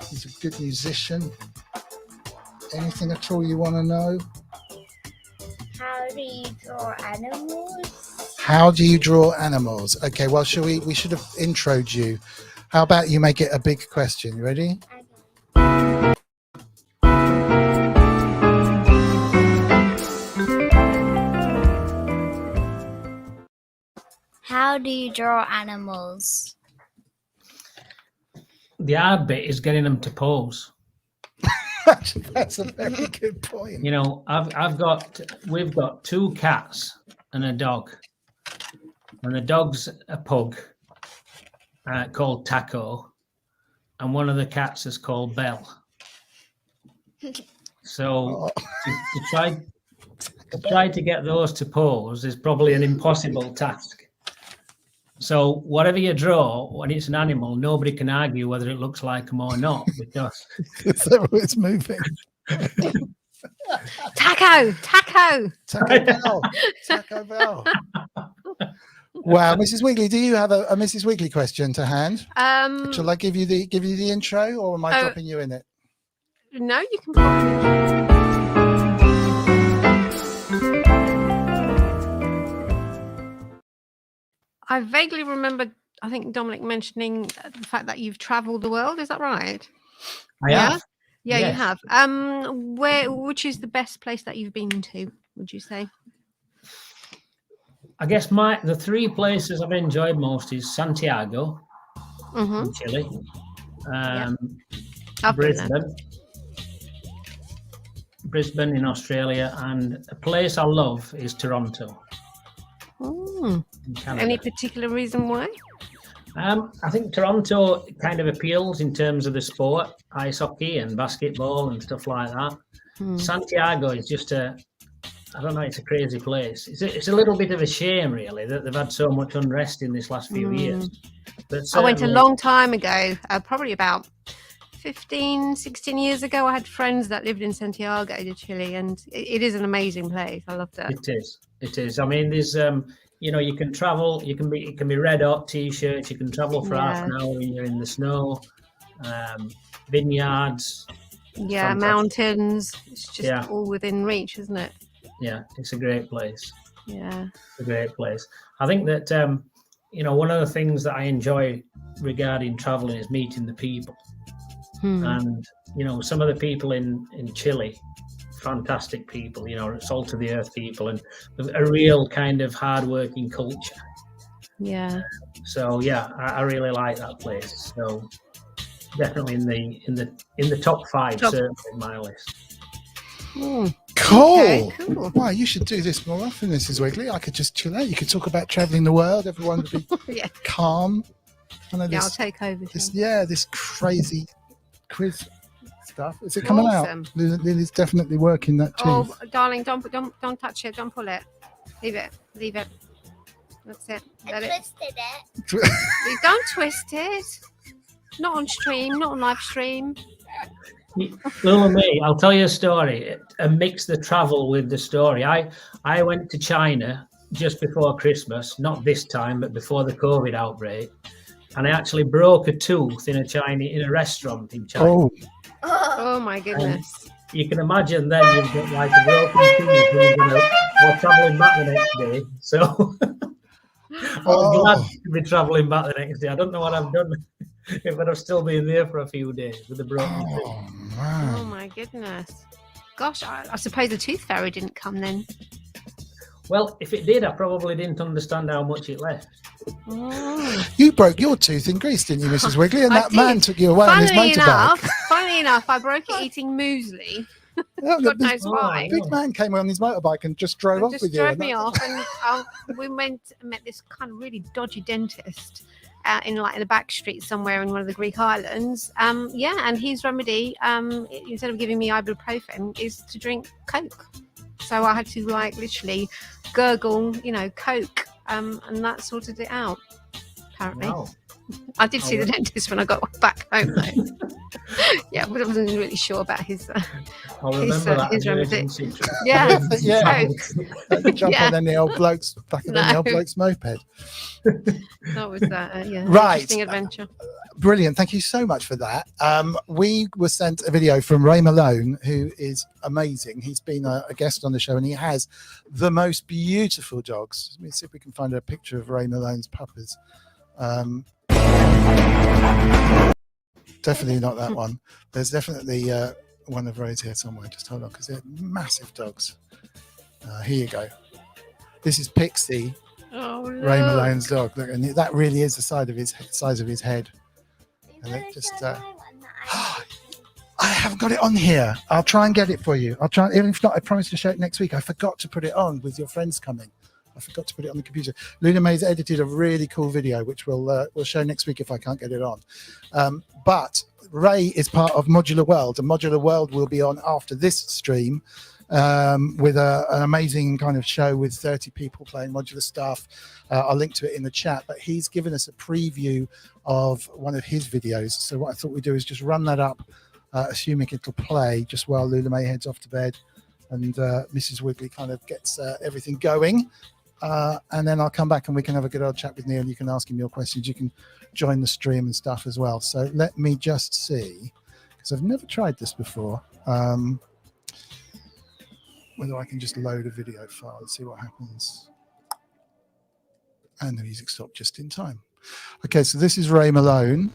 he's a good musician. Anything at all you want to know? How do you draw animals? How do you draw animals? Okay, well, we should have introed you. How about you make it a big question? You ready? How do you draw animals? the hard bit is getting them to pose. Actually, that's a very good point. You know, we've got 2 cats and a dog, and the dog's a pug called Taco, and one of the cats is called Belle. So to try to get those to pose is probably an impossible task. So whatever you draw, when it's an animal, nobody can argue whether it looks like them or not, because it's moving. Taco. Taco Bell. Wow, Mrs. Wiggly, do you have a Mrs. Wiggly question to hand? Shall I give you the intro, or am I dropping you in it? No, you can pop me. I vaguely remember, I think Dominic mentioning the fact that you've travelled the world. Is that right? I have. Yeah, Yes. you have. Which is the best place that you've been to, would you say? I guess the 3 places I've enjoyed most is Santiago in Chile, I've been there. Brisbane in Australia, and a place I love is Toronto. In Canada. Any particular reason why? I think Toronto kind of appeals in terms of the sport, ice hockey and basketball and stuff like that. Santiago is just it's a crazy place. It's a little bit of a shame, really, that they've had so much unrest in this last few years. But I went a long time ago, probably about 15, 16 years ago. I had friends that lived in Santiago de Chile, and it is an amazing place. I loved it. It is. I mean, there's you can travel. It can be red hot t-shirts. You can travel for half an hour when you're in the snow. Vineyards. Yeah, fantastic. Mountains. It's just all within reach, isn't it? Yeah, it's a great place. Yeah, it's a great place. I think that one of the things that I enjoy regarding traveling is meeting the people. And some of the people in Chile, fantastic people, salt of the earth people, and a real kind of hard-working culture. Yeah. So I really like that place. So definitely in the top 5, certainly in my list. Cool. Okay, cool. Wow, you should do this more often, Mrs. Wiggly. I could just chill out. You could talk about traveling the world. Everyone would be calm. I'll take over. This crazy quiz stuff. Is it coming out? Lily's definitely working that too. Oh, darling, don't touch it. Don't pull it. Leave it. That's it. Twisted it. You don't twist it. Not on stream. Not on live stream. Lula May, I'll tell you a story and mix the travel with the story. I went to China just before Christmas, not this time, but before the COVID outbreak, and I actually broke a tooth in a restaurant in China. Oh my goodness! And you can imagine then you've got like a broken tooth and you're traveling back the next day. So I'm glad to be traveling back the next day. I don't know what I've done. If I'd have still been there for a few days with the broken tooth. Oh my goodness. Gosh, I suppose the tooth fairy didn't come then. Well, if it did, I probably didn't understand how much it left. You broke your tooth in Greece, didn't you, Mrs. Wiggly? And that man took you away on his motorbike. Funnily enough, I broke it eating muesli. God knows why. Big man came on his motorbike and just drove off with you. Just drove me off, and we went and met this kind of really dodgy dentist in the back street somewhere in one of the Greek islands. And his remedy, instead of giving me ibuprofen, is to drink Coke. So I had to literally gurgle, Coke, and that sorted it out. Apparently, I did see the dentist when I got back home though. Yeah, but I wasn't really sure about his remedy. Yeah, Jump on any old bloke's back of any old bloke's moped. That was that. Right. Interesting adventure. Brilliant. Thank you so much for that. We were sent a video from Ray Malone, who is amazing. He's been a guest on the show, and he has the most beautiful dogs. Let me see if we can find a picture of Ray Malone's puppies. Definitely not that one. There's definitely one of Ray's here somewhere. Just hold on, because they're massive dogs. Here you go. This is Pixie, Ray Malone's dog. Look, and that really is the size of his head. And it just, I haven't got it on here. I'll try and get it for you. I'll try. Even if not, I promise to show it next week. I forgot to put it on with your friends coming. I forgot to put it on the computer. Luna May's edited a really cool video, which we'll show next week if I can't get it on. But Ray is part of Modular World, and Modular World will be on after this stream with an amazing kind of show with 30 people playing modular stuff. I'll link to it in the chat, but he's given us a preview of one of his videos. So what I thought we'd do is just run that up, assuming it'll play just while Luna May heads off to bed and Mrs. Wiggly kind of gets everything going. And then I'll come back and we can have a good old chat with Neil. You can ask him your questions. You can join the stream and stuff as well. So let me just see, because I've never tried this before, whether I can just load a video file and see what happens. And the music stopped just in time. Okay, so this is Ray Malone.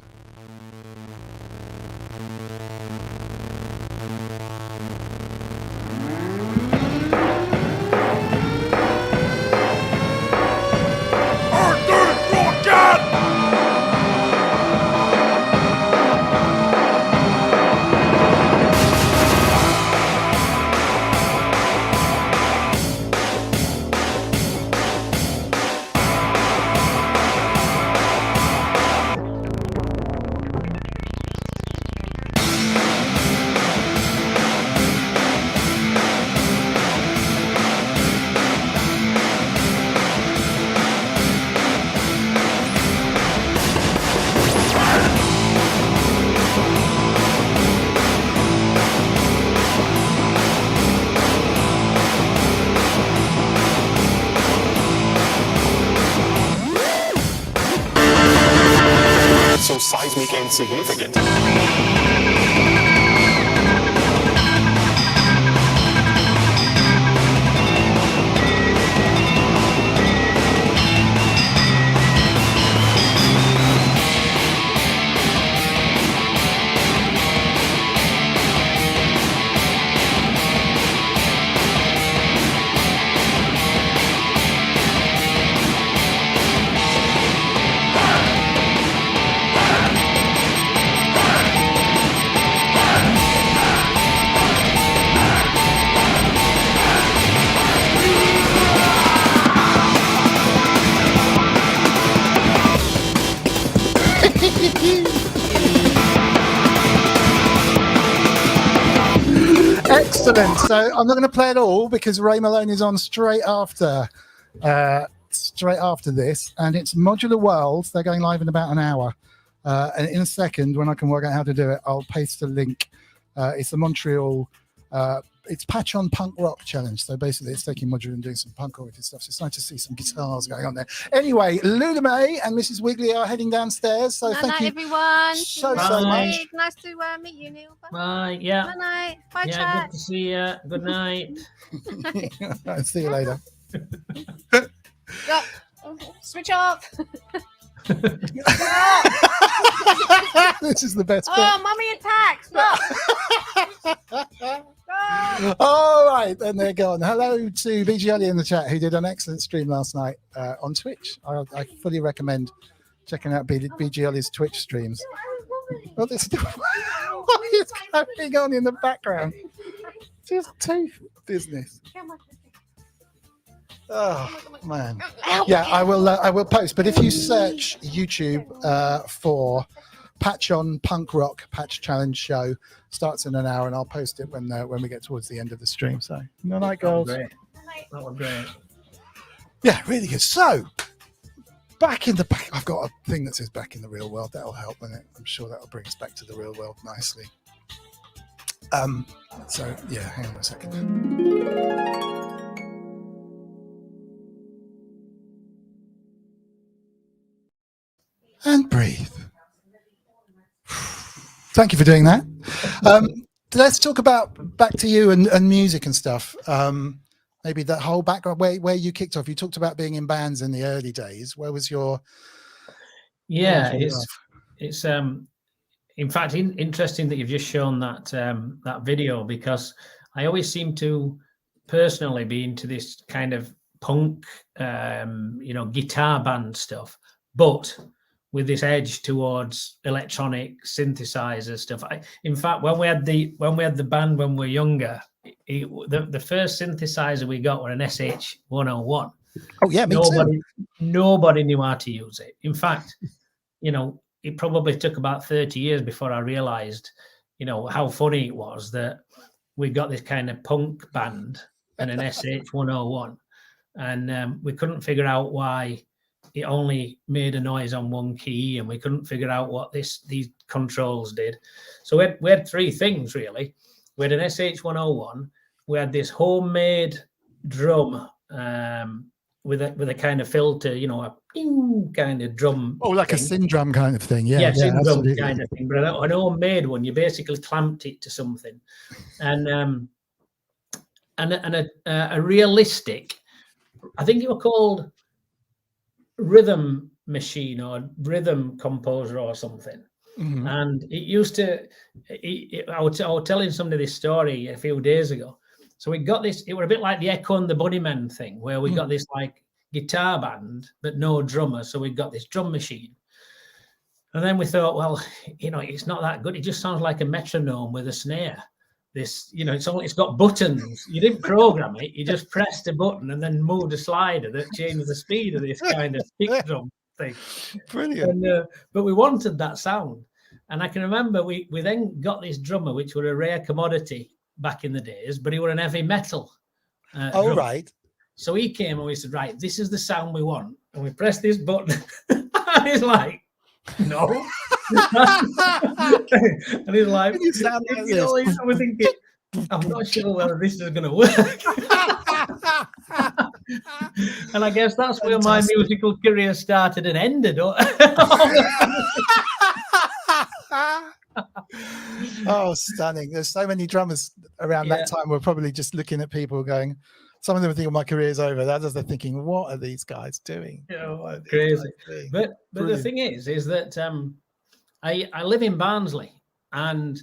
So seismic and significant. Excellent. So I'm not going to play it all because Ray Malone is on straight after this, and it's Modular World. They're going live in about an hour. And in a second, when I can work out how to do it, I'll paste a link. It's the Montreal. It's Patch on Punk Rock Challenge. So basically, it's taking modular and doing some punk oriented stuff. So it's nice to see some guitars going on there. Anyway, Luna May and Mrs. Wiggly are heading downstairs. So thank you, everyone. so Bye. much. Nice to meet you, Neil. Bye. Yeah. Good night. Bye, Yeah. chat. Good to see you. Good night. See you later. Switch off. This is the best bit. Oh, mummy attacks. Look. All right, and they're gone. Hello to BG Ollie in the chat, who did an excellent stream last night on Twitch. I fully recommend checking out BG Ollie's Twitch streams. What is going on in the background? Just tooth business. Oh man, yeah, I will post. But if you search YouTube for Patch on Punk Rock Patch Challenge Show, starts in an hour, and I'll post it when we get towards the end of the stream. So good night, girls. That was great. Yeah, really good. So back in the back, I've got a thing that says "back in the real world." That'll help, and I'm sure that'll bring us back to the real world nicely. So yeah, hang on a second. And breathe. Thank you for doing that. Let's talk about back to you and music and stuff. Maybe that whole background where you kicked off. You talked about being in bands in the early days. Where was your? Yeah, it's in fact interesting that you've just shown that that video, because I always seem to personally be into this kind of punk, guitar band stuff, but with this edge towards electronic synthesizer stuff. In fact, when we had the band when we were younger, the first synthesizer we got were an SH-101. Oh yeah, me too. Nobody knew how to use it. In fact, it probably took about 30 years before I realized, how funny it was that we got this kind of punk band and an SH-101, and we couldn't figure out why it only made a noise on one key, and we couldn't figure out what these controls did. So we had three things really. We had an SH-101. We had this homemade drum with a kind of filter, a kind of drum. Oh, like thing. A Synth drum kind of thing. Yeah, Synth drum kind of thing. But an homemade one, you basically clamped it to something, and a realistic, I think it was called rhythm machine or rhythm composer or something. Mm-hmm. And it used to, I was telling somebody this story a few days ago. So we got this, it was a bit like the Echo and the Bunnymen thing, where we got this like guitar band, but no drummer. So we got this drum machine. And then we thought, well, it's not that good. It just sounds like a metronome with a snare. This, it's got buttons. You didn't program it. You just pressed a button and then moved a slider that changed the speed of this kind of kick drum thing. Brilliant. But we wanted that sound. And I can remember we then got this drummer, which was a rare commodity back in the days, but he was an heavy metal. Oh, right. So he came and we said, right, this is the sound we want. And we pressed this button. And he's like, no. And he's like, you sound like this? We're thinking, I'm not sure whether this is going to work. And I guess that's where my musical career started and ended. Oh, stunning. There's so many drummers around that time were probably just looking at people going, some of them think my career's over. Others are thinking, what are these guys doing? Crazy. But the thing is that I live in Barnsley, and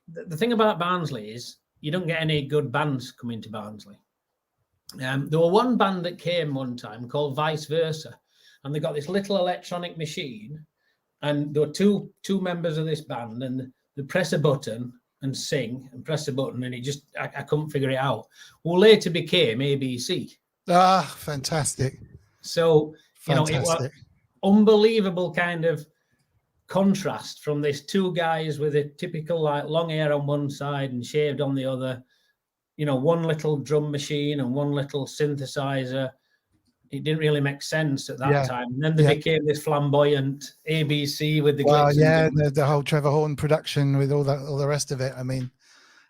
the thing about Barnsley is you don't get any good bands coming to Barnsley. There were one band that came one time called Vice Versa, and they got this little electronic machine, and there were two members of this band, and they press a button and sing and press a button, and I couldn't figure it out. Well, later became ABC. Ah, fantastic. So, it was unbelievable kind of contrast from this two guys with a typical like long hair on one side and shaved on the other, one little drum machine and one little synthesizer. It didn't really make sense at that time. And then they became this flamboyant ABC with the the whole Trevor Horn production with all the rest of it. I mean,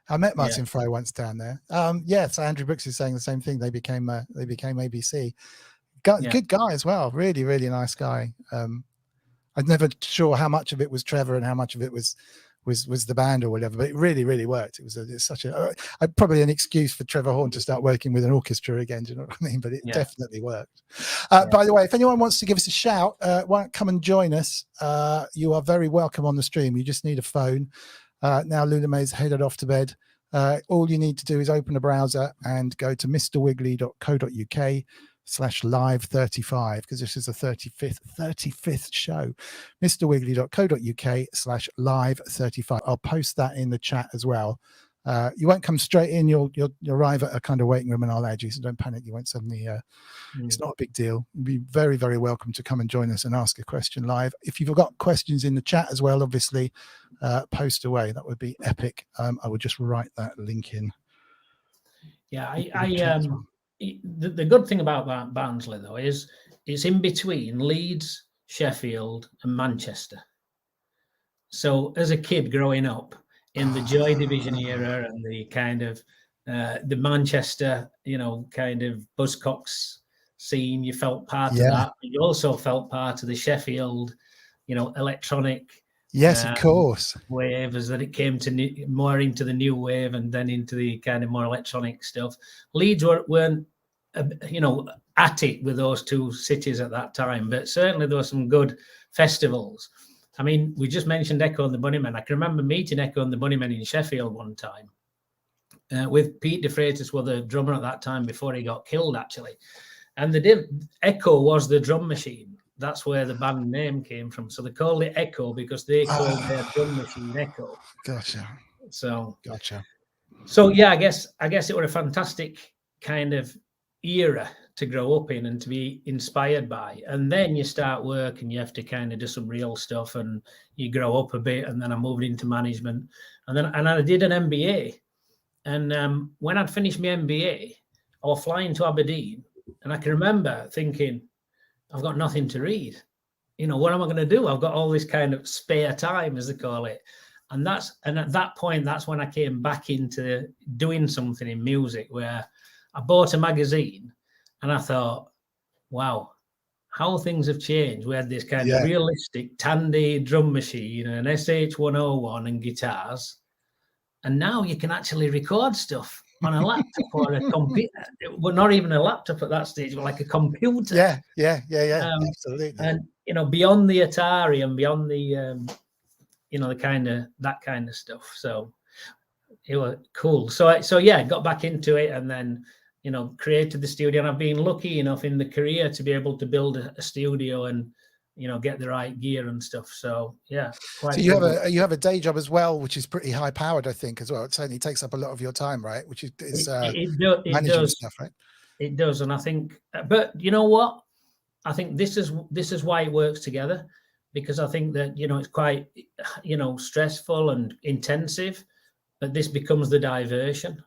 I met Martin Fry once down there. So Andrew Brooks is saying the same thing. They became ABC. Good guy as well. Really, really nice guy. I'm never sure how much of it was Trevor and how much of it was the band or whatever, but it really, really worked. It's such probably an excuse for Trevor Horn to start working with an orchestra again. Do you know what I mean? But it definitely worked. By the way, if anyone wants to give us a shout, why not come and join us? You are very welcome on the stream. You just need a phone. Now Luna May's headed off to bed. All you need to do is open a browser and go to mrwiggly.co.uk/live35, because this is the 35th show. mrwiggly.co.uk/live35. I'll post that in the chat as well. You won't come straight in. You'll arrive at a kind of waiting room, and I'll add you, so don't panic. You won't suddenly it's not a big deal. You'd be very, very welcome to come and join us and ask a question live. If you've got questions in the chat as well, obviously post away. That would be epic. I will just write that link in. The good thing about that Barnsley, though, is it's in between Leeds, Sheffield, and Manchester. So as a kid growing up in the Joy Division era and the kind of the Manchester, kind of Buzzcocks scene, you felt part of that. But you also felt part of the Sheffield, electronic. Yes, of course. Wave, as that it came to more into the new wave and then into the kind of more electronic stuff. Leeds weren't, at it with those two cities at that time, but certainly there were some good festivals. I mean, we just mentioned Echo and the Bunnymen. I can remember meeting Echo and the Bunnymen in Sheffield one time with Pete De Freitas, was the drummer at that time before he got killed, actually. And Echo was the drum machine. that's where the band name came from. So they called it Echo because they called their drum machine Echo. Gotcha. So Gotcha. So yeah, I guess it was a fantastic kind of era to grow up in and to be inspired by. And then you start work and you have to kind of do some real stuff and you grow up a bit. And then I moved into management, and I did an MBA. And when I'd finished my MBA, I was flying to Aberdeen, and I can remember thinking, I've got nothing to read. You know, what am I going to do? I've got all this kind of spare time, as they call it. And at that point, that's when I came back into doing something in music, where I bought a magazine and I thought, wow, how things have changed. We had this kind of realistic Tandy drum machine and an SH-101 and guitars. And now you can actually record stuff on a laptop or a computer. Well, not even a laptop at that stage, but like a computer. Yeah. Absolutely. And, you know, beyond the Atari and beyond the, you know, that kind of stuff. So it was cool. So yeah, got back into it, and then, you know, created the studio. And I've been lucky enough in the career to be able to build a studio and, you know, get the right gear and stuff. So yeah. So you have a day job as well, which is pretty high powered, I think, as well. It certainly takes up a lot of your time, right? Which is managing does. stuff, right? It does, and I think, but you know what? I think this is why it works together. Because I think that, you know, it's quite, you know, stressful and intensive, but this becomes the diversion.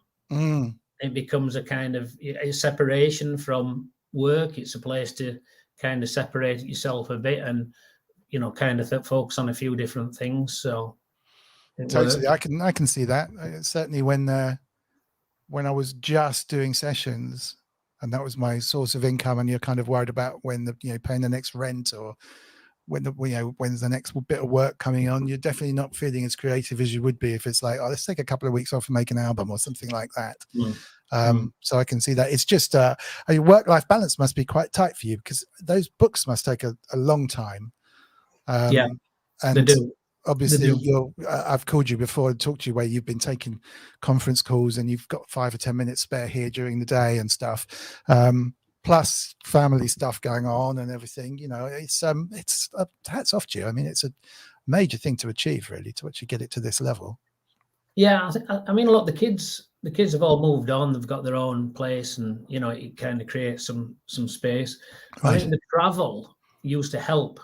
It becomes a kind of a separation from work. It's a place to kind of separate yourself a bit and, you know, kind of focus on a few different things. So totally, I can see that. Certainly when I was just doing sessions, and that was my source of income, and you're kind of worried about when paying the next rent, or when's the next bit of work coming on, you're definitely not feeling as creative as you would be if it's like, oh, let's take a couple of weeks off and make an album or something like that. So I can see that. It's just your work-life balance must be quite tight for you, because those books must take a long time. And they do. Obviously, I've called you before and talked to you where you've been taking conference calls and you've got 5 or 10 minutes spare here during the day and stuff. Plus family stuff going on and everything, you know, it's hats off to you. I mean, it's a major thing to achieve, really, to actually get it to this level. Yeah, I mean, look, the kids have all moved on. They've got their own place, and, you know, it kind of creates some space. Right. I think the travel used to help,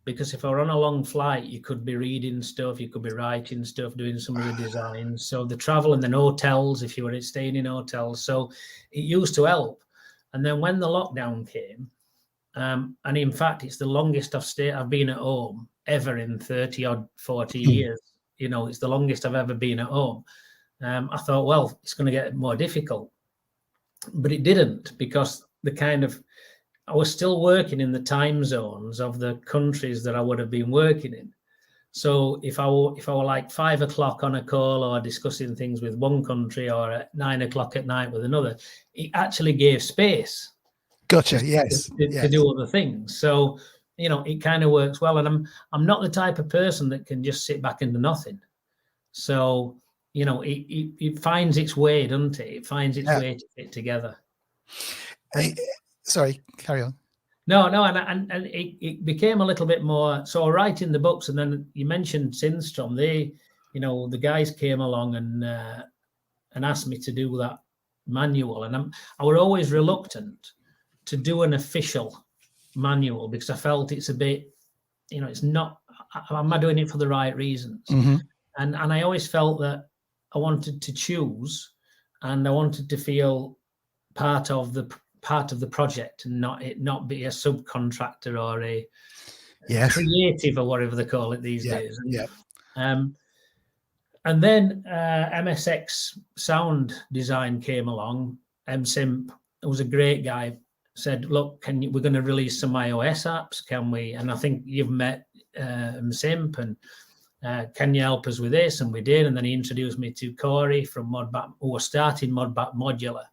because if I were on a long flight, you could be reading stuff, you could be writing stuff, doing some of the designs. So the travel, and then hotels, if you were staying in hotels. So it used to help. And then when the lockdown came, and in fact, it's the longest I've been at home ever in 30 or 40 years. You know, it's the longest I've ever been at home. I thought, well, it's going to get more difficult. But it didn't, because I was still working in the time zones of the countries that I would have been working in. So if I were like 5 o'clock on a call or discussing things with one country, or at 9 o'clock at night with another, it actually gave space. Gotcha. Yes. To do other things. So, you know, it kind of works well. And I'm not the type of person that can just sit back and do nothing. So, you know, it finds its way, doesn't it? It finds its way to fit together. Sorry, carry on. No, and it became a little bit more. So writing the books, and then you mentioned Synthstrom. The guys came along and asked me to do that manual, and I were always reluctant to do an official manual, because I felt it's a bit, you know, it's not. Am I doing it for the right reasons? Mm-hmm. And I always felt that I wanted to choose, and I wanted to feel part of the project, and not be a subcontractor or a creative, or whatever they call it these days. And then MSX sound design came along. Simp was a great guy. Said, look, we're going to release some iOS apps, can we? And I think you've met Simp, and can you help us with this? And we did. And then he introduced me to Corey from Modbat, who was starting Modbat Modular.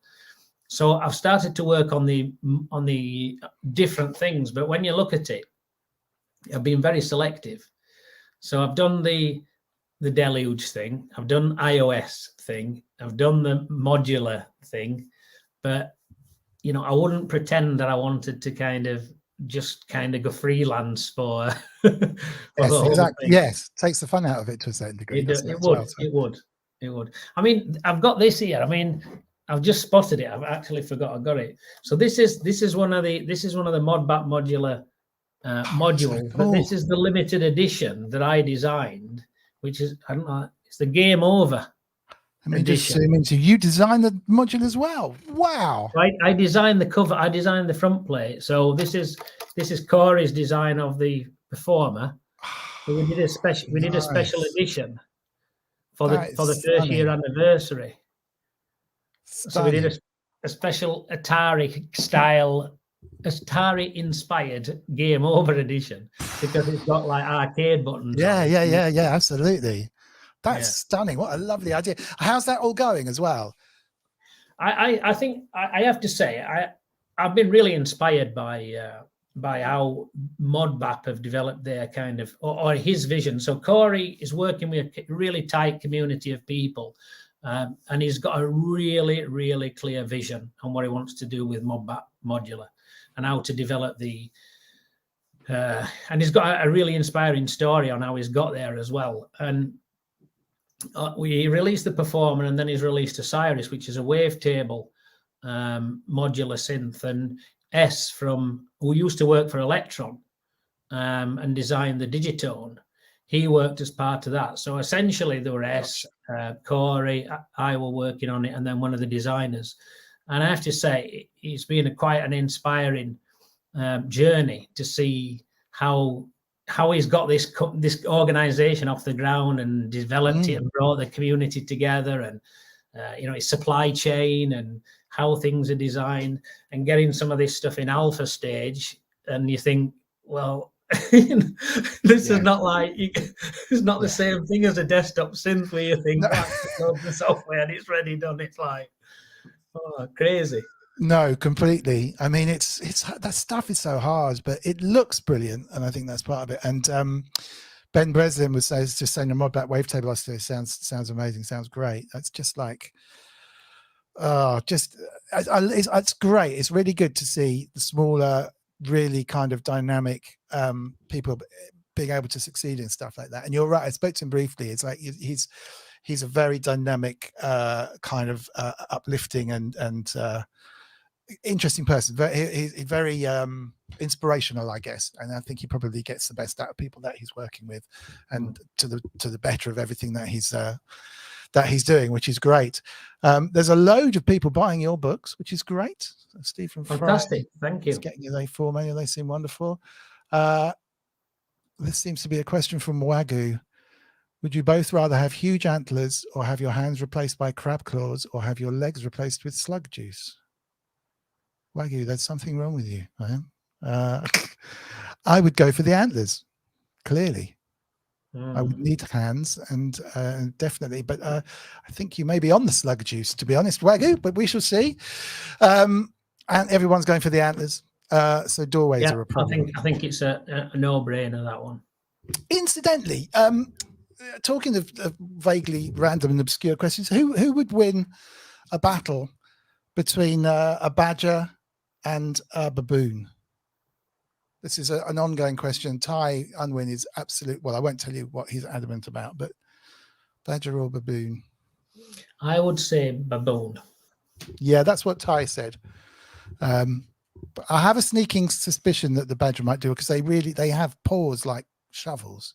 So I've started to work on the different things, but when you look at it, I've been very selective. So I've done the Deluge thing, I've done iOS thing, I've done the modular thing, but, you know, I wouldn't pretend that I wanted to kind of just kind of go freelance for, for the Yes, whole exactly. thing. Yes, takes the fun out of it to a certain degree. It, doesn't it as would, well, so- it would, it would. I mean, I've got this here. I mean, I've just spotted it. I've actually forgot I got it. So this is one of the Modbat modular modules, so but cool. this is the limited edition that I designed, which is, I don't know, it's the Game Over. Let me just edition. zoom into you. Design the module as well. Wow. Right, I designed the cover. I designed the front plate. So this is Corey's design of the Performer. So we did a special Nice. edition for That the is first year stunning. anniversary. So we did Stunning. a special Atari inspired Game Over edition because it's got like arcade buttons. Yeah, on it. yeah, absolutely. That's Yeah. stunning. What a lovely idea. How's that all going as well? I think I have to say I've been really inspired by how Modbap have developed their kind of or his vision. So Corey is working with a really tight community of people, and he's got a really clear vision on what he wants to do with Modbap modular and how to develop the. And he's got a really inspiring story on how he's got there as well. And we released the Performer, and then he's released Osiris, which is a wavetable modular synth. And S who used to work for Electron and designed the Digitone, he worked as part of that. So essentially there were S, Corey, I were working on it, and then one of the designers. And I have to say, it's been quite an inspiring journey to see how he's got this organization off the ground and developed it and brought the community together, and his supply chain and how things are designed, and getting some of this stuff in alpha stage. And you think, well, this is not like it's not the same thing as a desktop synth where you think the software and it's ready done. It's like, oh, crazy. No, completely. I mean, it's that stuff is so hard, but it looks brilliant, and I think that's part of it. And Ben Breslin was just saying the Modbat wavetable yesterday sounds amazing, sounds great. It's just like, it's great. It's really good to see the smaller, really kind of dynamic people being able to succeed in stuff like that. And you're right. I spoke to him briefly. It's like he's a very dynamic, kind of uplifting and interesting person. He's very inspirational, I guess, and I think he probably gets the best out of people that he's working with, and to the better of everything that he's doing, which is great. There's a load of people buying your books, which is great. Stephen, fantastic, thank you. Getting you for many, they seem wonderful. This seems to be a question from Wagyu. Would you both rather have huge antlers, or have your hands replaced by crab claws, or have your legs replaced with slug juice? Wagyu, there's something wrong with you, man. I would go for the antlers, clearly. I would need hands, and definitely, but I think you may be on the slug juice, to be honest, Wagyu, but we shall see. And everyone's going for the antlers, so doorways are a problem. I think it's a no-brainer, that one. Incidentally, talking of vaguely random and obscure questions, who would win a battle between a badger and a baboon? This is an ongoing question. Ty Unwin is absolute. Well, I won't tell you what he's adamant about, but badger or baboon? I would say baboon. Yeah, that's what Ty said. But I have a sneaking suspicion that the badger might do it, because they have paws like shovels,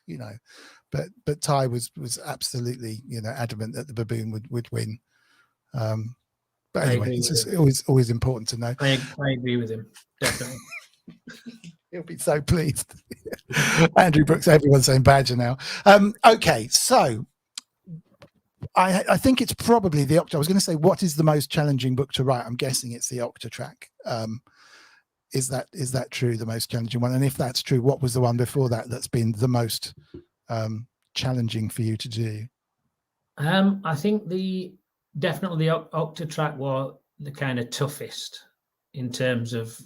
But Ty was absolutely adamant that the baboon would win. But anyway, it's just always important to know. I agree with him, definitely. He'll be so pleased. Andrew Brooks, everyone's saying badger now. Okay, so I think it's probably the Octa. I was going to say, what is the most challenging book to write? I'm guessing it's the Octatrack. Is that true, the most challenging one? And if that's true, what was the one before that's been the most challenging for you to do? I think definitely the Octatrack were the kind of toughest in terms of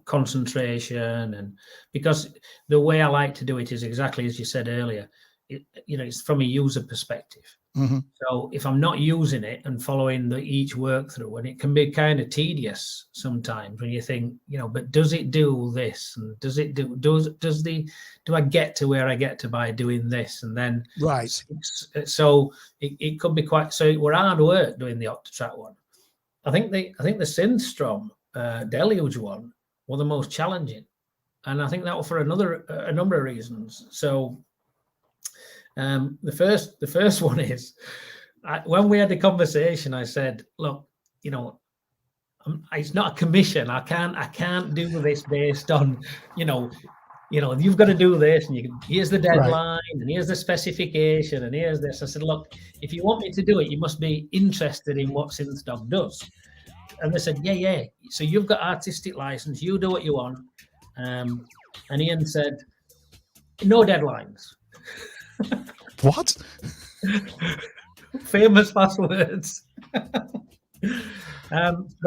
concentration, and because the way I like to do it is exactly as you said earlier. it's from a user perspective. Mhm. So if I'm not using it and following each work through, and it can be kind of tedious sometimes when you think, but does it do this? And does it do I get to where I get to by doing this? And then Right. So it could be quite, so it were hard work doing the Octatrack one. I think the Synthstrom Deluge one were the most challenging. And I think that was for a number of reasons. So the first one is, when we had the conversation, I said, look, it's not a commission. I can't do this based on, you've got to do this, and here's the deadline, and here's the specification, and here's this. I said, look, if you want me to do it, you must be interested in what Synthdawg does. And they said, yeah. So you've got artistic license. You do what you want. And Ian said, no deadlines. What? Famous passwords. But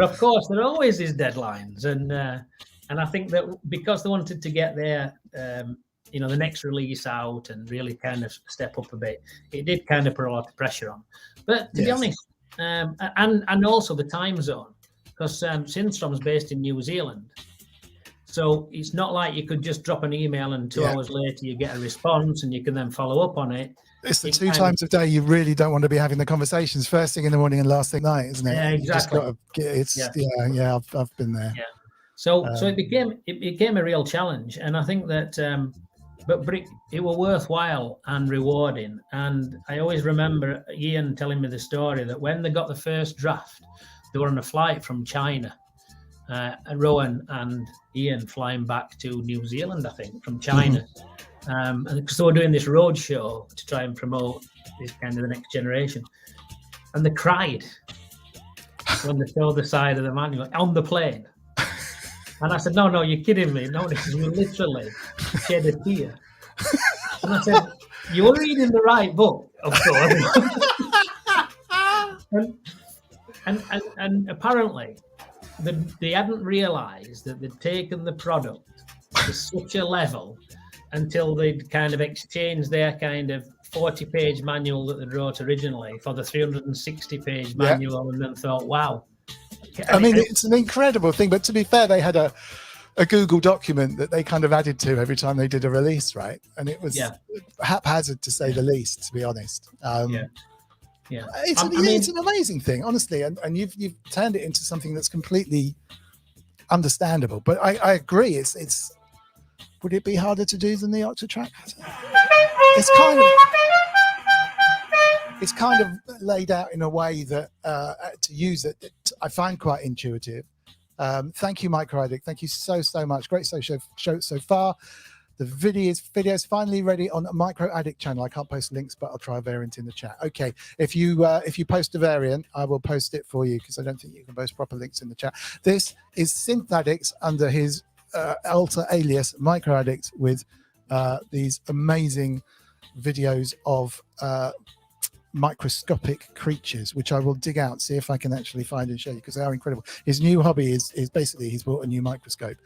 of course, there always is deadlines, and I think that because they wanted to get their the next release out and really kind of step up a bit, it did kind of put a lot of pressure on. But to be honest, and also the time zone, because Synthstrom is based in New Zealand. So it's not like you could just drop an email and 2 hours later you get a response and you can then follow up on it. It's the two times a day you really don't want to be having the conversations, first thing in the morning and last thing at night, isn't it? Yeah, exactly. I've been there. Yeah. So it became a real challenge, and I think that but it was worthwhile and rewarding. And I always remember Ian telling me the story that when they got the first draft, they were on a flight from China. Rowan and Ian flying back to New Zealand, I think, from China. And because they were doing this road show to try and promote this kind of the next generation. And they cried when they saw the side of the manual on the plane. And I said, no, you're kidding me. No, this is literally shed a tear. And I said, you're reading the right book, of course. and apparently, they hadn't realised that they'd taken the product to such a level until they'd kind of exchanged their kind of 40-page manual that they wrote originally for the 360-page manual, and then thought, wow. I mean, it's an incredible thing, but to be fair, they had a Google document that they kind of added to every time they did a release, right? And it was haphazard, to say the least, to be honest. It's an amazing thing, honestly, and you've turned it into something that's completely understandable. But I agree, it's would it be harder to do than the Octatrack? It's kind of laid out in a way that to use it I find quite intuitive. Thank you, Microaddict. Thank you so much. Great show so far. The video's finally ready on a Microaddict channel. I can't post links, but I'll try a variant in the chat. Okay, if you post a variant, I will post it for you, because I don't think you can post proper links in the chat. This is Synthdawg under his alter alias Microaddict, with these amazing videos of microscopic creatures, which I will dig out, see if I can actually find and show you, because they are incredible. His new hobby is basically he's bought a new microscope,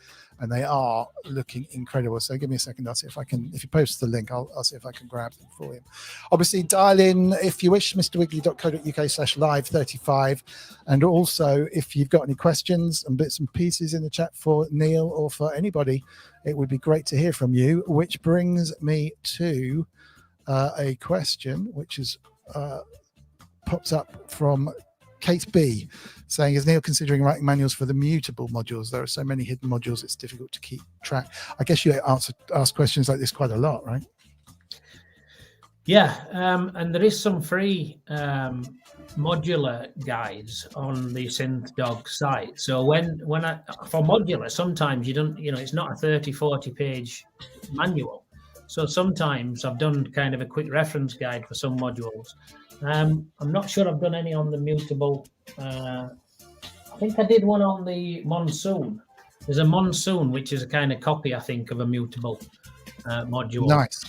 and they are looking incredible. So give me a second, I'll see if I can, if you post the link, I'll see if I can grab them for him. Obviously, dial in if you wish, mrwiggly.co.uk/live35, and also if you've got any questions and bits and pieces in the chat for Neil or for anybody, it would be great to hear from you. Which brings me to a question which is popped up from Kate B, saying, is Neil considering writing manuals for the mutable modules? There are so many hidden modules, it's difficult to keep track. I guess you ask questions like this quite a lot, right? Yeah, and there is some free modular guides on the Synthdawg site. So when for modular, sometimes you don't, it's not a 30-40 page manual. So sometimes I've done kind of a quick reference guide for some modules. I'm not sure I've done any on the mutable. I think I did one on the monsoon. There's a monsoon, which is a kind of copy, I think, of a mutable module. Nice.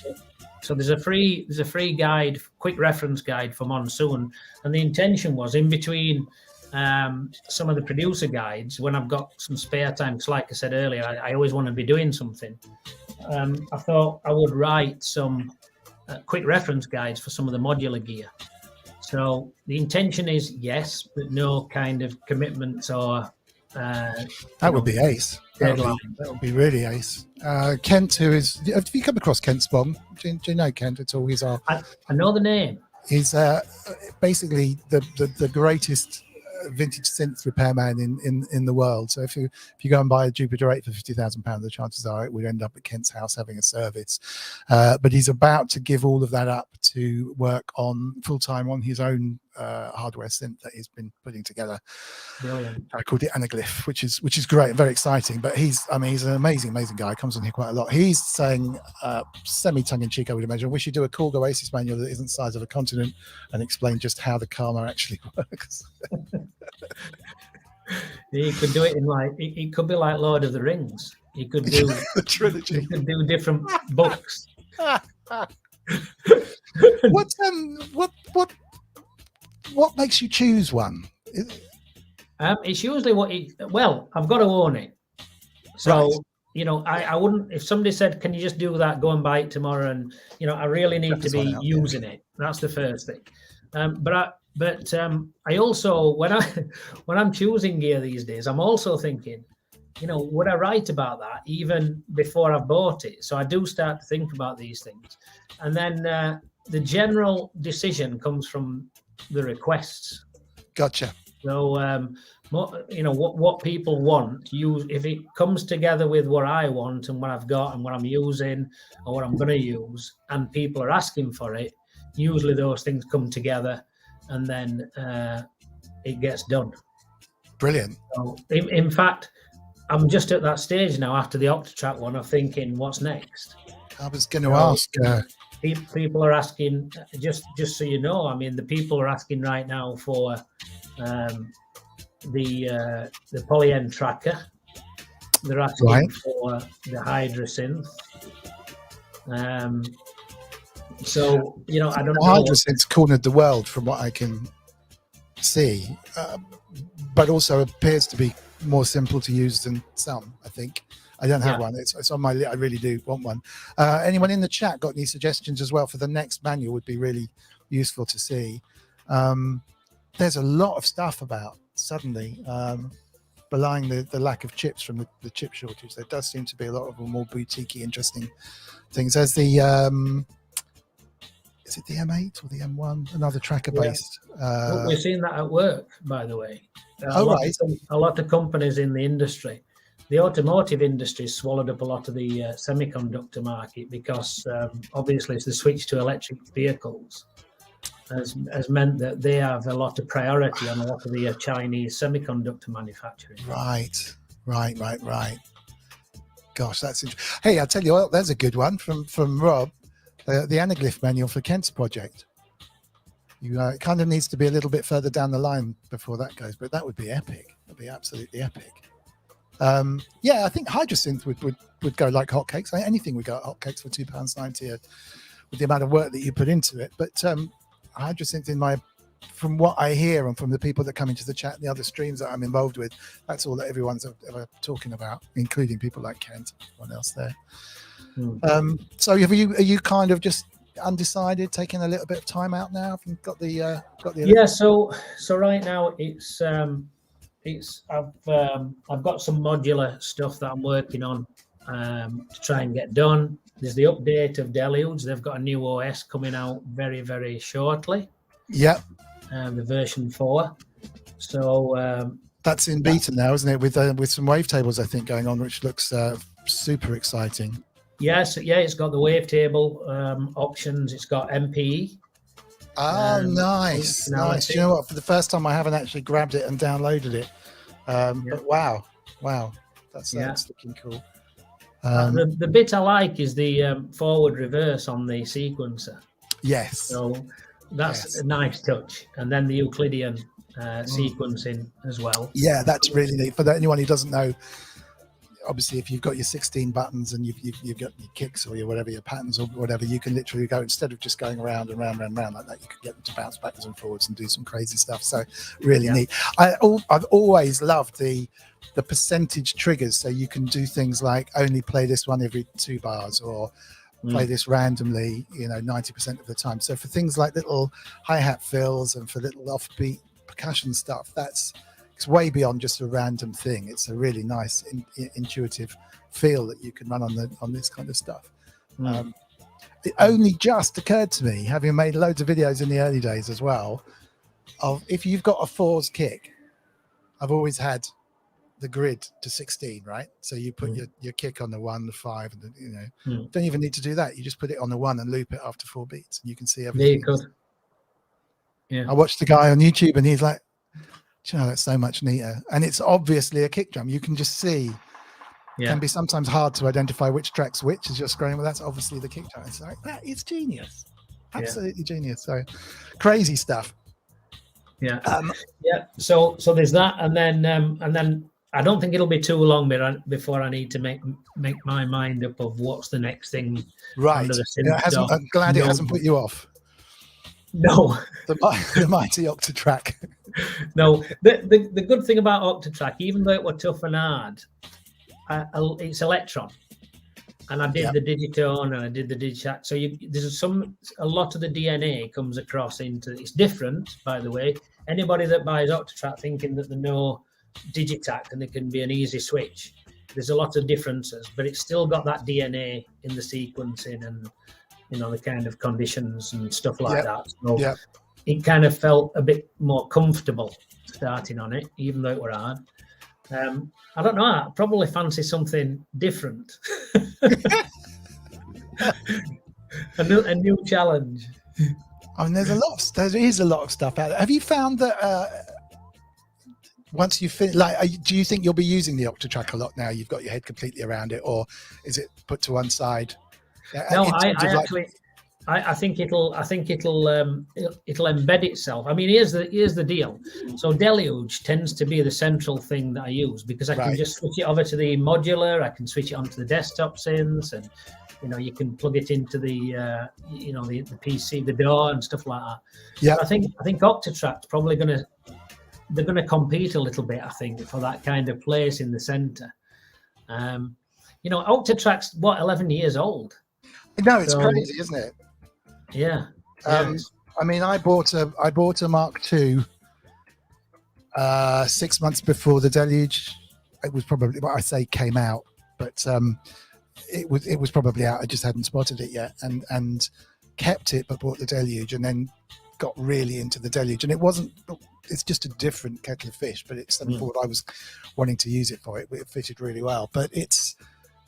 So there's a free guide, quick reference guide for monsoon, and the intention was in between some of the producer guides, when I've got some spare time, because like I said earlier, I always want to be doing something. I thought I would write some quick reference guides for some of the modular gear. So the intention is yes, but no kind of commitments or That would be ace. deadline. That would be really ace. Kent, who is, have you come across Kent's bomb? Do you know Kent at all? He's I know the name. He's basically the greatest vintage synth repairman in the world. So if you go and buy a Jupiter 8 for £50,000, the chances are it would end up at Kent's house having a service. But he's about to give all of that up to work on full-time on his own hardware synth that he's been putting together. Brilliant. Called the Anaglyph, which is great, very exciting. But he's an amazing guy. Comes on here quite a lot. He's saying, semi tongue-in-cheek, I would imagine, we should do a cool Oasis manual that isn't the size of a continent and explain just how the karma actually works. You could do it in it could be like Lord of the Rings. You could do the trilogy. You could do different books. What makes you choose one? It's usually I've got to own it. So, right. I wouldn't, if somebody said, can you just do that, go and buy it tomorrow? And, I really need to be using it. That's the first thing. But I also, when I'm choosing gear these days, I'm also thinking, would I write about that even before I've bought it? So I do start to think about these things. And then the general decision comes from the requests. Gotcha. So, what people want, if it comes together with what I want and what I've got and what I'm using or what I'm going to use, and people are asking for it, usually those things come together and then it gets done. Brilliant. So, in fact, I'm just at that stage now after the Octatrack one of thinking, what's next? I was going to ask. People are asking, just so you know, I mean, the people are asking right now for the Polyend tracker. They're asking for the Hydra synth. So, I don't know. Hydra synth's cornered the world from what I can see, but also appears to be more simple to use than some, I think. I don't have one. It's on my list. I really do want one. Anyone in the chat got any suggestions as well for the next manual? Would be really useful to see. There's a lot of stuff about suddenly belying the lack of chips from the chip shortage. There does seem to be a lot of more boutique-y, interesting things. There's the is it the M8 or the M1? Another tracker-based. We've seen that at work, by the way. A lot of companies in the industry. The automotive industry swallowed up a lot of the semiconductor market because obviously it's the switch to electric vehicles has meant that they have a lot of priority on a lot of the Chinese semiconductor manufacturing. Right. Gosh, that's interesting. Hey, I'll tell you what, there's a good one from Rob, the Anaglyph manual for Kent's project. It kind of needs to be a little bit further down the line before that goes, but that would be epic. That'd be absolutely epic. I think Hydrosynth would go like hotcakes. Anything would go hotcakes for £2.90 with the amount of work that you put into it. But Hydrosynth, from what I hear and from the people that come into the chat and the other streams that I'm involved with, that's all that everyone's ever talking about, including people like Kent and everyone else there. So are you kind of just undecided, taking a little bit of time out now? Have you got the so right now I've got some modular stuff that I'm working on to try and get done. There's the update of Deluge. They've got a new OS coming out very, very shortly. Yep. The version 4. So that's in beta now, isn't it? With some wavetables, I think, going on, which looks super exciting. Yes, it's got the wavetable options. It's got MPE. Oh, nice. Do you know what? For the first time, I haven't actually grabbed it and downloaded it. But wow, that's looking cool. The bit I like is the forward reverse on the sequencer. Yes. So that's a nice touch. And then the Euclidean sequencing as well. Yeah, that's really neat. For anyone who doesn't know, obviously, if you've got your 16 buttons and you've got your kicks or your patterns or whatever, you can literally go, instead of just going round and round and round like that, you can get them to bounce backwards and forwards and do some crazy stuff. So really neat. I've always loved the percentage triggers, so you can do things like only play this one every 2 bars, or play this randomly, 90% of the time. So for things like little hi-hat fills and for little offbeat percussion stuff, it's way beyond just a random thing. It's a really nice, intuitive feel that you can run on this kind of stuff. It only just occurred to me, having made loads of videos in the early days as well, of if you've got a 4s kick, I've always had the grid to 16, right? So you put your kick on the 1, the 5, and don't even need to do that. You just put it on the 1 and loop it after 4 beats, and you can see everything. There you go. Yeah. I watched the guy on YouTube, and he's like, "Do you know, that's so much neater." And it's obviously a kick drum. You can just see. Yeah. Can be sometimes hard to identify which track's which as you're scrolling. Well, that's obviously the kick drum. It's like that. It's genius. Absolutely genius. So crazy stuff. Yeah. So there's that, and then I don't think it'll be too long before I need to make my mind up of what's the next thing. Right. Under the Synth I'm glad it hasn't put you off. No. The mighty Octatrack. No. The good thing about Octatrack, even though it was tough and hard, it's Electron. And I did the Digitone and I did the Digitakt. So there's a lot of the DNA comes across into. It's different, by the way. Anybody that buys Octatrack thinking that they know Digitakt and it can be an easy switch, there's a lot of differences, but it's still got that DNA in the sequencing and the kind of conditions and stuff like that. So it kind of felt a bit more comfortable starting on it, even though it were hard. I don't know. I probably fancy something different, a new challenge. I mean, there is a lot of stuff out there. Have you found that once you finish, do you think you'll be using the Octatrack a lot now? You've got your head completely around it, or is it put to one side? No, I think it'll embed itself. I mean, here's the deal. So Deluge tends to be the central thing that I use because I can just switch it over to the modular. I can switch it onto the desktop synths, and you can plug it into the the PC, the DAW, and stuff like that. Yeah, I think Octatrack's probably they're gonna compete a little bit. I think for that kind of place in the center. Octatrack's 11 years old. No, it's crazy, isn't it? Yeah. I mean, I bought a Mark II 6 months before the Deluge. It was probably what I say came out, but it was probably out. I just hadn't spotted it yet, and kept it, but bought the Deluge, and then got really into the Deluge. And it's just a different kettle of fish, but it's something for what I was wanting to use it for. It fitted really well, but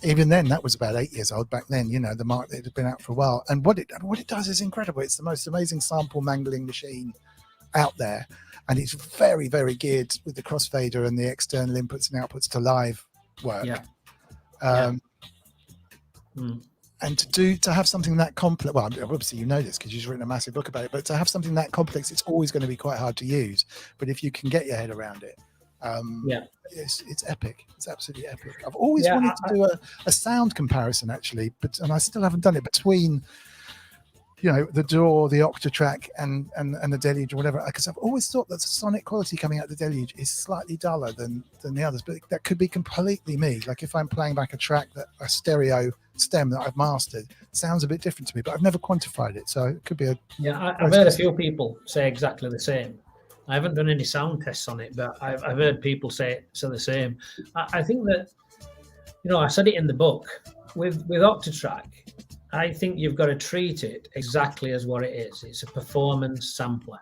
even then, that was about 8 years old back then. The Mark that had been out for a while, and what it does is incredible. It's the most amazing sample mangling machine out there, and it's very, very geared with the crossfader and the external inputs and outputs to live work. And to have something that complex, well, obviously you know this because you've written a massive book about it, but to have something that complex, it's always going to be quite hard to use. But if you can get your head around it, it's epic. It's absolutely epic. I've always wanted to do a sound comparison, actually, and I still haven't done it between the DAW, the Octatrack, and the Deluge or whatever, because I've always thought that the sonic quality coming out of the Deluge is slightly duller than the others, but that could be completely me. Like if I'm playing back a stereo stem that I've mastered, it sounds a bit different to me, but I've never quantified it, so it could be I've heard a few people say exactly the same. I haven't done any sound tests on it, but I've heard people say the same. I think that, I said it in the book, with Octatrack, I think you've got to treat it exactly as what it is. It's a performance sampler.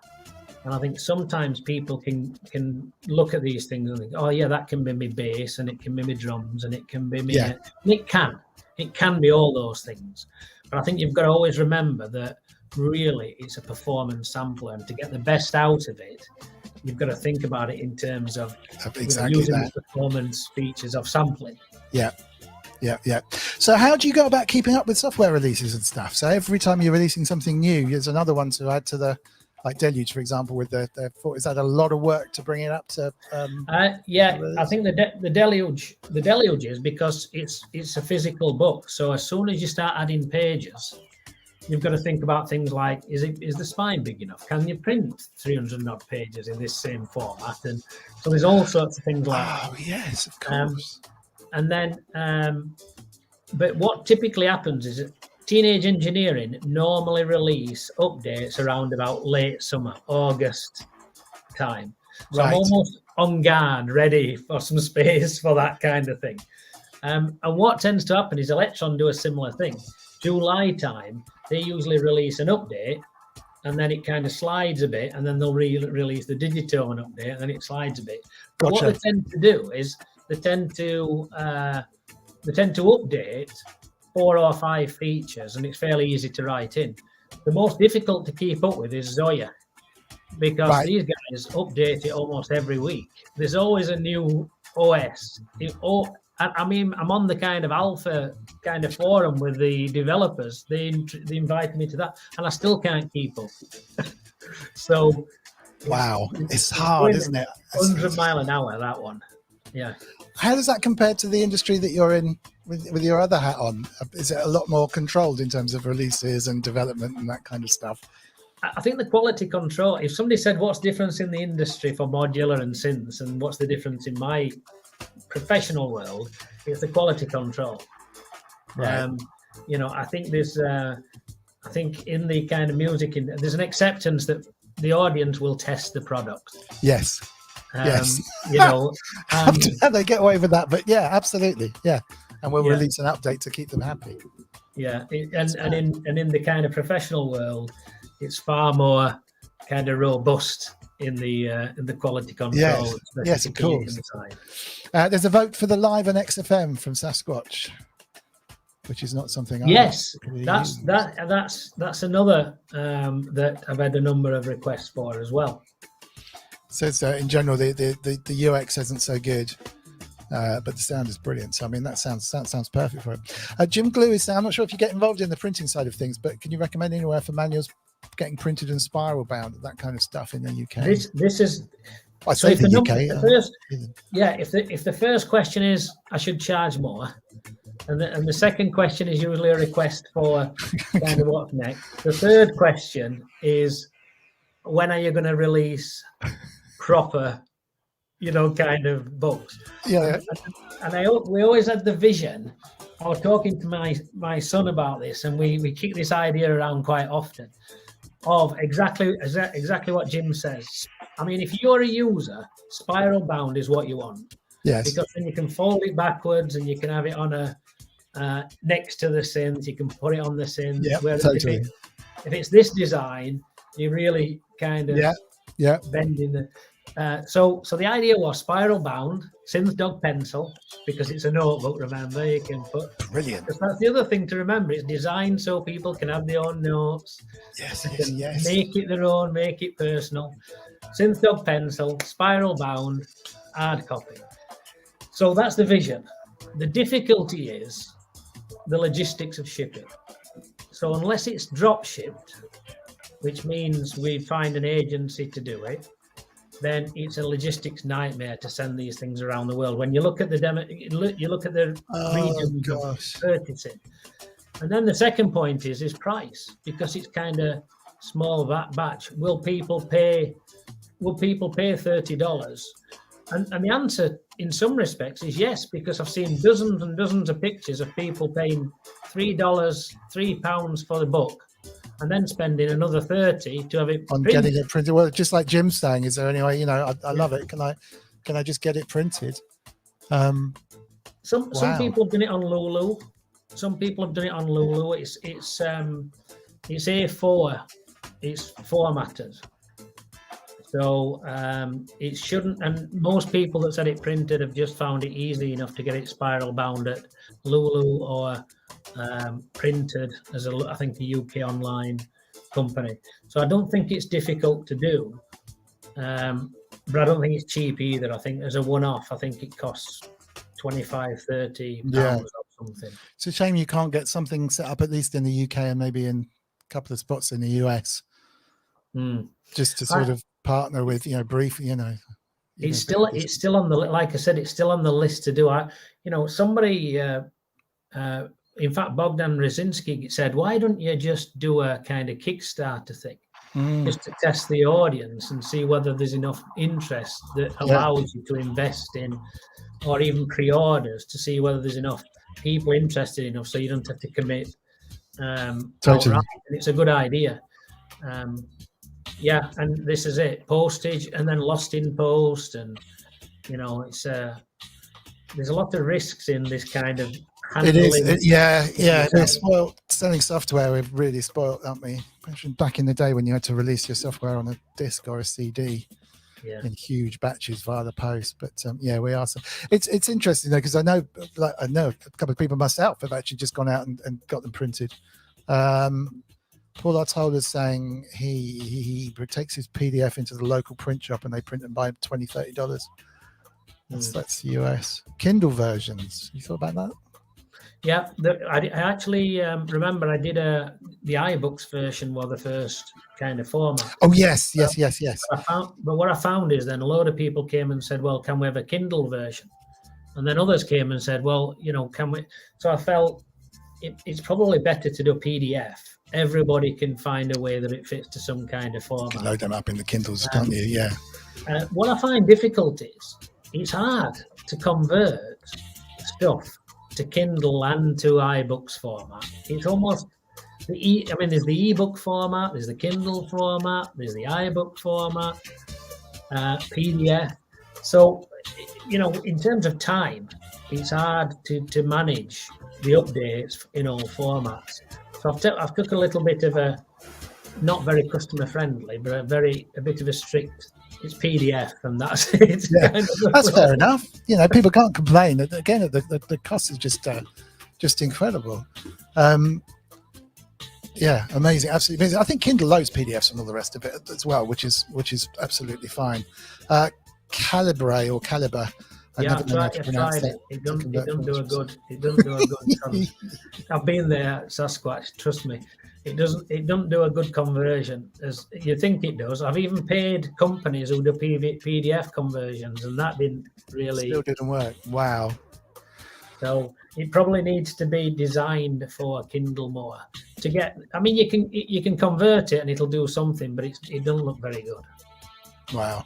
And I think sometimes people can look at these things and think, oh yeah, that can be my bass and it can be my drums and it can be me. And it can be all those things. But I think you've got to always remember that really it's a performance sampler, and to get the best out of it, you've got to think about it in terms of using the performance features of sampling. Yeah. So how do you go about keeping up with software releases and stuff? So every time you're releasing something new, there's another one to add to the, like Deluge, for example, with the is that a lot of work to bring it up to? I think the Deluge is because it's a physical book. So as soon as you start adding pages, you've got to think about things like, is the spine big enough? Can you print 300 odd pages in this same format? And so there's all sorts of things like that. Oh, yes, of course. And then, but what typically happens is Teenage Engineering normally release updates around about late summer, August time. So I'm Right. almost on guard, ready for some space for that kind of thing. And what tends to happen is Electron do a similar thing. July time, they usually release an update, and then it kind of slides a bit, and then they'll release the Digitone update, and then it slides a bit. But Gotcha. what they tend to do is they tend to update 4 or 5 features, and it's fairly easy to write in. The most difficult to keep up with is Zoia, because Right. these guys update it almost every week. There's always a new OS. I mean, I'm on the kind of alpha kind of forum with the developers. They invited me to that, and I still can't keep up. So, Wow, it's hard, isn't it? 100 mile an hour, that one. Yeah. How does that compare to the industry that you're in with your other hat on? Is it a lot more controlled in terms of releases and development and that kind of stuff? I think the quality control, if somebody said what's the difference in the industry for modular and synths and what's the difference in my professional world, it's the quality control. Right. You know, I think there's I think in the kind of music, there's an acceptance that the audience will test the product. Yes. Yes. You know, How do they get away with that? But yeah, absolutely. Yeah. And we'll Yeah. release an update to keep them happy. yeah, and in the kind of professional world, it's far more kind of robust in the quality control. Yes. Yes, of course. There's a vote for the Live and XFM from Sasquatch, which is not something I Yes, really that's use. that's another that I've had a number of requests for as well. Says in general the UX isn't so good, but the sound is brilliant. So I mean that sounds perfect for it. Jim Glue is saying, I'm not sure if you get involved in the printing side of things, but can you recommend anywhere for manuals getting printed and spiral bound, that kind of stuff in the UK? This is. I So say if the the, UK. the first, yeah, if the first question is I should charge more, and the second question is usually a request for kind of what's next. The third question is when are you going to release proper, you know, kind of books? Yeah. And we always had the vision. I was talking to my son about this, and we kick this idea around quite often of exactly what Jim says. I mean, if you're a user, spiral bound is what you want. Yes. Because then you can fold it backwards and you can have it on a next to the synth. You can put it on the synth. Yeah, Whereas totally. if it's this design, you really kind of Yeah. bending the. So the idea was spiral bound, Synthdawg pencil, because it's a notebook. Remember, you can put. Brilliant. That's the other thing to remember. It's designed so people can have their own notes. Yes. They can Yes. make it their own, make it personal. Synthdawg pencil, spiral bound, hard copy. So that's the vision. The difficulty is the logistics of shipping. So unless it's drop shipped, which means we find an agency to do it, then it's a logistics nightmare to send these things around the world. When you look at the you look at the regions of purchasing, and then the second point is price, because it's kind of small batch. Will people pay $30? And the answer, in some respects, is yes, because I've seen dozens and dozens of pictures of people paying £3 for the book, and then spending another 30 to have it on printed. getting it printed. Well, just like Jim's saying, is there any way, you know, I love it. Can I just get it printed? Some people have done it on Lulu. Some people have done it on Lulu. It's A4. It's formatted. So it shouldn't, and most people that said it printed have just found it easy enough to get it spiral bound at Lulu or printed as I think a UK online company. So I don't think it's difficult to do, but I don't think it's cheap either. I think as a one-off, I think it costs £25-30 or something. It's a shame you can't get something set up at least in the UK and maybe in a couple of spots in the US, just to sort of partner with, you know, brief, you know. It's still on the, like I said, it's still on the list to do. Somebody, in fact, Bogdan Rzinski said, why don't you just do a kind of Kickstarter thing, just to test the audience and see whether there's enough interest that allows you to invest in, or even pre-orders to see whether there's enough people interested enough, so you don't have to commit Totally. outright, and it's a good idea. Yeah, and this is it: postage, and then lost in post, and it's there's a lot of risks in this kind of handling. It is. Yeah. We're spoiled. Selling software, we've really spoiled, aren't we? Especially back in the day when you had to release your software on a disc or a CD. In huge batches via the post, but yeah, we are. So it's interesting though, because I know a couple of people myself have actually just gone out and got them printed. Paul Artola is saying he takes his PDF into the local print shop and they print them by $20-$30. That's the US. Kindle versions. You thought about that? Yeah, I actually remember I did the iBooks version was the first kind of format. Oh yes. But what I found is then a load of people came and said, well, can we have a Kindle version? And then others came and said, well, can we? So I felt it's probably better to do a PDF. Everybody can find a way that it fits to some kind of format. You can load them up in the Kindles, can't you? Yeah. What I find difficult is it's hard to convert stuff to Kindle and to iBooks format. It's almost there's the ebook format, there's the Kindle format, there's the iBook format, PDF. So, in terms of time, it's hard to manage the updates in all formats. So I've took a little bit of a not very customer friendly, but a bit of a strict. It's PDF, and that's it. Yeah, that's fair enough. People can't complain. Again, the cost is just incredible. Yeah, amazing, absolutely amazing. I think Kindle loads PDFs and all the rest of it as well, which is absolutely fine. Calibre. Yeah, I tried it. It doesn't do a good. It doesn't do a good. I've been there, Sasquatch. Trust me. It doesn't do a good conversion as you think it does. I've even paid companies who do PDF conversions, and that didn't really. Still didn't work. Wow. So it probably needs to be designed for Kindle more to get. I mean, you can convert it and it'll do something, but it doesn't look very good. Wow.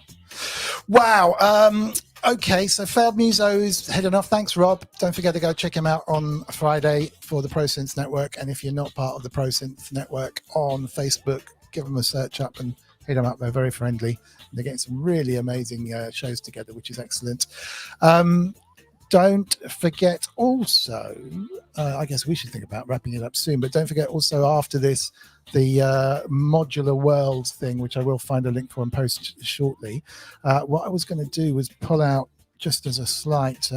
Okay, so Failed Muso is heading off. Thanks, Rob. Don't forget to go check him out on Friday for the ProSynth Network. And if you're not part of the ProSynth Network on Facebook, give them a search up and hit them up. They're very friendly. They're getting some really amazing shows together, which is excellent. Don't forget also, I guess we should think about wrapping it up soon, but don't forget also after this, the modular worlds thing, which I will find a link for and post shortly. What I was going to do was pull out, just as a slight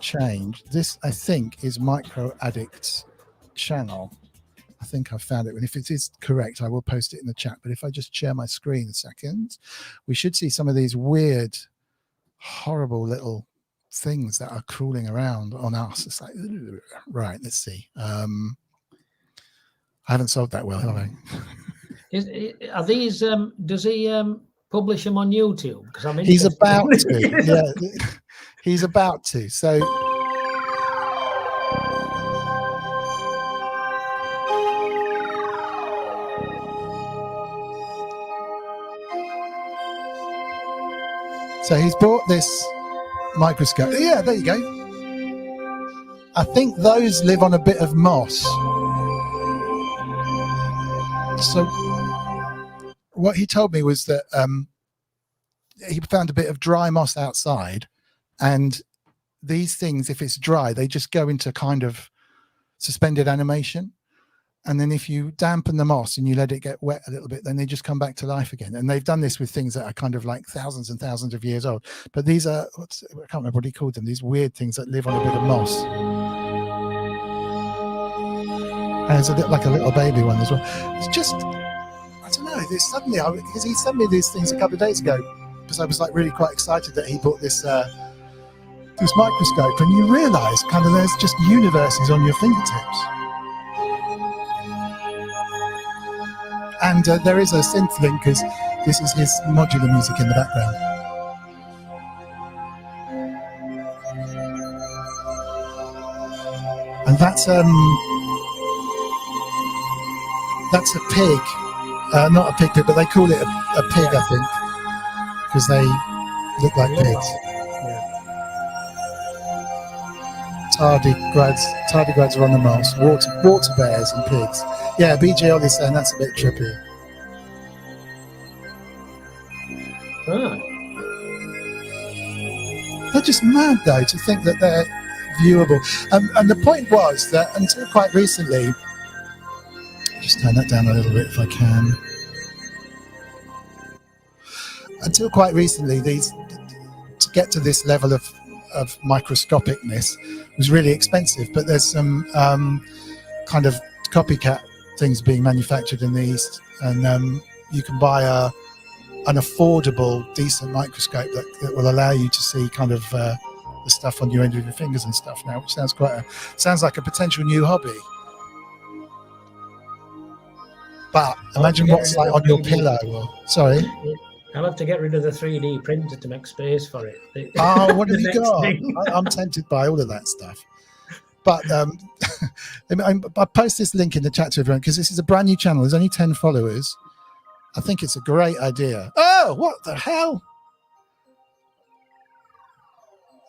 change, this I think is Micro Addict's channel. I think I've found it, and if it is correct, I will post it in the chat. But if I just share my screen a second, we should see some of these weird, horrible little things that are crawling around on us. It's like, right, let's see. I haven't solved that well, have I? Are these does he publish them on YouTube? Because I'm he's about to. Yeah, he's about to. So he's bought this microscope. Yeah, there you go. I think those live on a bit of moss. So what he told me was that he found a bit of dry moss outside, and these things, if it's dry, they just go into kind of suspended animation. And then if you dampen the moss and you let it get wet a little bit, then they just come back to life again. And they've done this with things that are kind of like thousands and thousands of years old. But these are, I can't remember what he called them, these weird things that live on a bit of moss. And it's a bit like a little baby one as well. It's just, I don't know, this suddenly, because he sent me these things a couple of days ago, because I was like really quite excited that he bought this this microscope, and you realise kind of there's just universes on your fingertips. And there is a synth link because this is his modular music in the background. And that's a pig, not a pig, but they call it a pig, I think, because they look like pigs. Tardigrades are on the mouse. Water bears and pigs. Yeah, BJ Ollie's saying that's a bit trippy. Ah, They're just mad though to think that they're viewable. And the point was that until quite recently, just turn that down a little bit if I can. Until quite recently, to get to this level of microscopicness was really expensive, but there's some kind of copycat things being manufactured in the East, and you can buy an affordable, decent microscope that will allow you to see kind of the stuff on your end of your fingers and stuff now, which sounds like a potential new hobby. But imagine what's like on your pillow. Sorry. I'll have to get rid of the 3D printer to make space for it. Oh, what have you Next got? thing. I'm tempted by all of that stuff. But I post this link in the chat to everyone because this is a brand new channel. There's only 10 followers. I think it's a great idea. Oh, what the hell?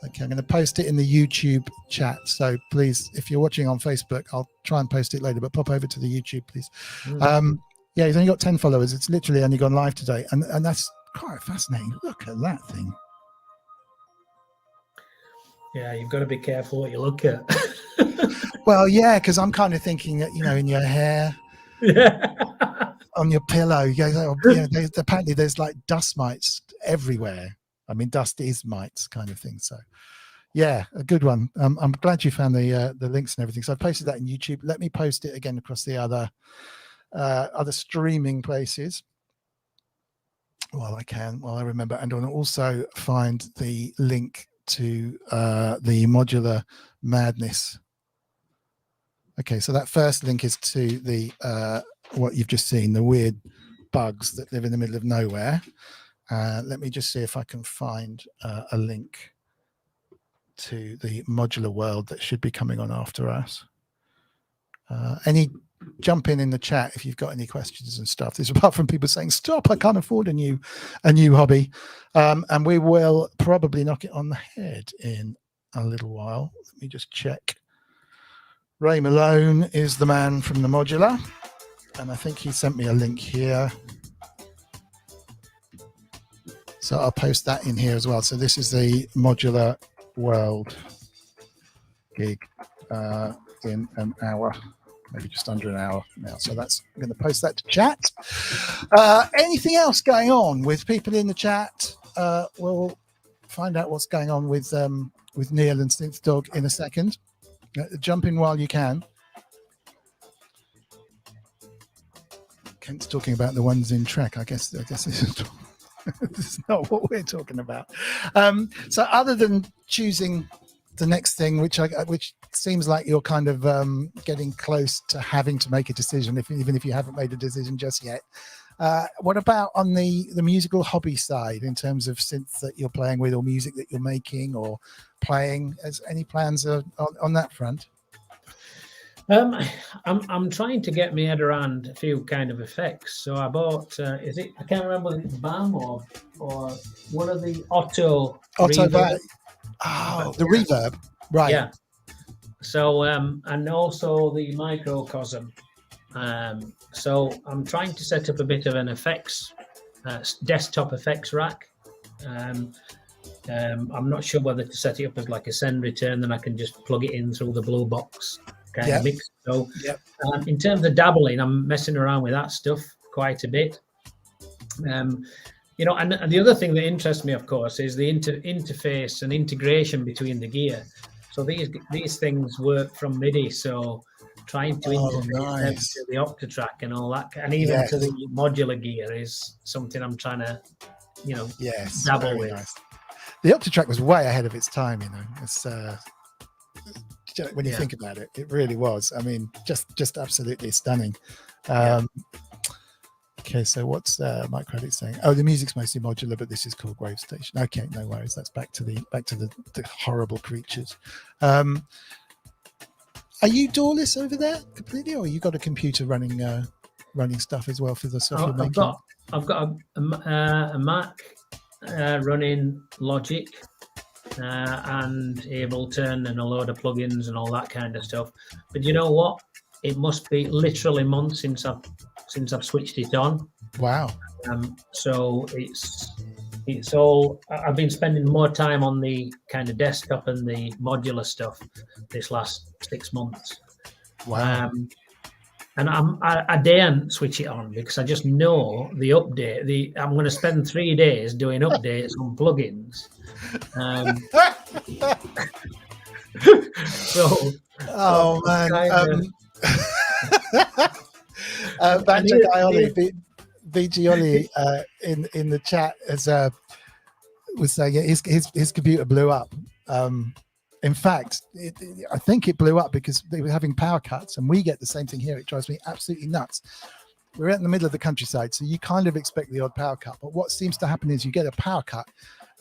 Okay, I'm going to post it in the YouTube chat. So please, if you're watching on Facebook, I'll try and post it later, but pop over to the YouTube, please. Yeah, he's only got 10 followers. It's literally only gone live today. And that's quite fascinating. Look at that thing. Yeah, you've got to be careful what you look at. Well, yeah, because I'm kind of thinking that, in your hair, Yeah. on your pillow, apparently there's like dust mites everywhere. I mean, dust is mites kind of thing. So, yeah, a good one. I'm glad you found the links and everything. So I posted that in YouTube. Let me post it again across the other streaming places while I remember, and I'll also find the link to the modular madness. Okay, so that first link is to the what you've just seen, the weird bugs that live in the middle of nowhere. Let me just see if I can find a link to the modular world that should be coming on after us. Any jump in the chat if you've got any questions and stuff. This apart from people saying, stop, I can't afford a new hobby. And we will probably knock it on the head in a little while. Let me just check. Ray Malone is the man from the modular, and I think he sent me a link here. So I'll post that in here as well. So this is the modular world gig in an hour. Maybe just under an hour now. So I'm going to post that to chat. Anything else going on with people in the chat? We'll find out what's going on with Neil and Synthdawg in a second. Jump in while you can. Kent's talking about the ones in Trek. I guess this is not what we're talking about. So other than choosing the next thing, which seems like you're kind of getting close to having to make a decision, even if you haven't made a decision just yet. What about on the musical hobby side, in terms of synth that you're playing with, or music that you're making or playing? Any plans on that front? I'm trying to get my head around a few kind of effects. So I bought I can't remember if it's BAM or one of the Otto reverb. Oh, the reverb, right? Yeah. So and also the microcosm. So I'm trying to set up a bit of an effects desktop effects rack. I'm not sure whether to set it up as like a send return, then I can just plug it in through the blue box kind of mix. So in terms of dabbling, I'm messing around with that stuff quite a bit. And the other thing that interests me, of course, is the interface and integration between the gear. So these things work from MIDI, so trying to interface them to the Octatrack and all that, and even to the modular gear is something I'm trying to, dabble with. Nice. The Octatrack was way ahead of its time, It's when you think about it, it really was. I mean, just absolutely stunning. Okay, so what's Mike Credit saying? Oh, the music's mostly modular, but this is called Grave Station. Okay, no worries. That's back to the horrible creatures. Are you doorless over there completely, or you got a computer running stuff as well for the stuff you're making? I've got a Mac running Logic, and Ableton and a load of plugins and all that kind of stuff. But you know what? It must be literally months since I've switched it on. Wow. So it's all. I've been spending more time on the kind of desktop and the modular stuff this last 6 months. Wow. And I daren't switch it on because I just know the update. I'm going to spend 3 days doing updates on plugins. So, oh man. Banter guy Ollie, VG Ollie, in the chat was saying his computer blew up. In fact, I think it blew up because they were having power cuts, and we get the same thing here. It drives me absolutely nuts. We're in the middle of the countryside, so you kind of expect the odd power cut. But what seems to happen is you get a power cut,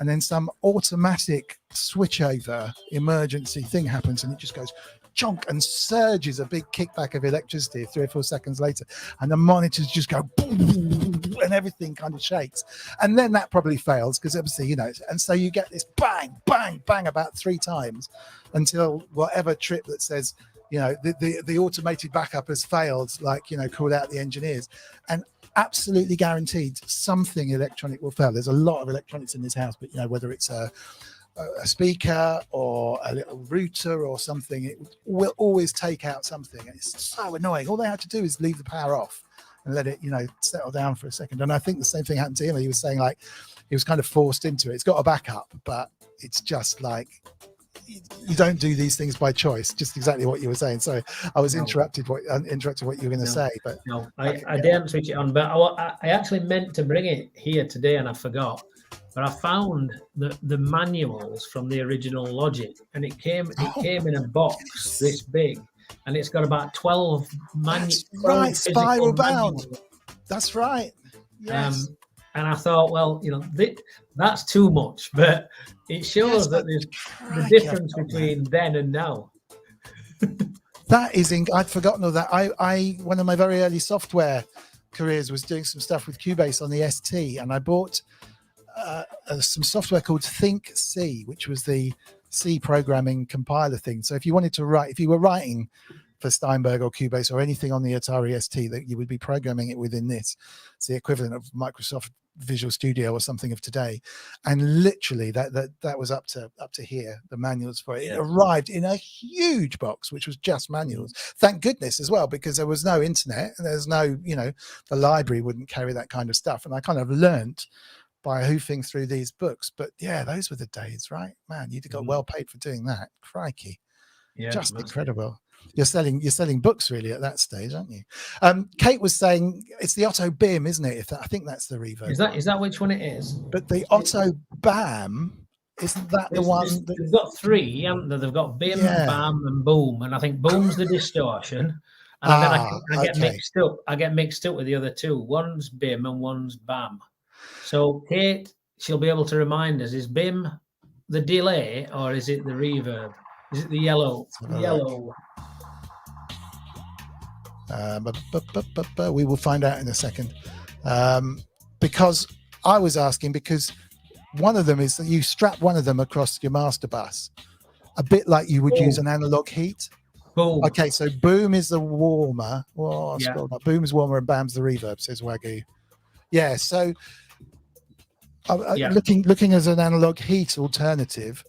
and then some automatic switchover emergency thing happens, and it just goes chonk and surges a big kickback of electricity 3 or 4 seconds later, and the monitors just go boom, and everything kind of shakes. And then that probably fails because obviously, and so you get this bang, bang, bang about 3 times until whatever trip that says, the automated backup has failed, call out the engineers. And absolutely guaranteed something electronic will fail. There's a lot of electronics in this house, but whether it's a speaker or a little router or something, it will always take out something. And it's so annoying. All they have to do is leave the power off and let it, settle down for a second. And I think the same thing happened to him. He was saying he was kind of forced into it. It's got a backup, but it's just you don't do these things by choice. Just exactly what you were saying. So I was interrupted what you were going to say. But no, I didn't switch it on. But I actually meant to bring it here today, and I forgot. But I found the manuals from the original Logic, and it came in a box this big, and it's got about 12 manuals. Right, spiral bound. That's right. Yes. And I thought, well, that's too much, but it shows that there's the difference between then and now. That is, I'd forgotten all that. I one of my very early software careers was doing some stuff with Cubase on the ST, and I bought some software called Think C, which was the C programming compiler thing. So if you wanted to write, if you were writing for Steinberg or Cubase or anything on the Atari ST, that you would be programming it within this. It's the equivalent of Microsoft Visual Studio or something of today. And literally that was up to here, the manuals for it. It arrived in a huge box, which was just manuals. Thank goodness as well, because there was no internet and there's no, the library wouldn't carry that kind of stuff. And I kind of learnt by hoofing through these books. But yeah, those were the days, right? Man, you'd have got well paid for doing that. Crikey. Yeah, just incredible. You're selling books really at that stage, aren't you? Kate was saying it's the Otto BIM, isn't it? I think that's the reverb. Is that which one it is? But the Otto BAM, isn't that the one? They've got 3, haven't they? They've got BIM, BAM, and Boom. And I think Boom's the distortion. And then I get mixed up. I get mixed up with the other 2. One's BIM and one's BAM. So Kate, she'll be able to remind us: is BIM the delay or is it the reverb? Is it the yellow? We will find out in a second. Because I was asking, because one of them is that you strap one of them across your master bus, a bit like you would use an analog heat. Boom. Okay, so Boom is the warmer. Oh, Boom is warmer and Bam's the reverb, says Wagyu. Yeah, so looking as an analog heat alternative,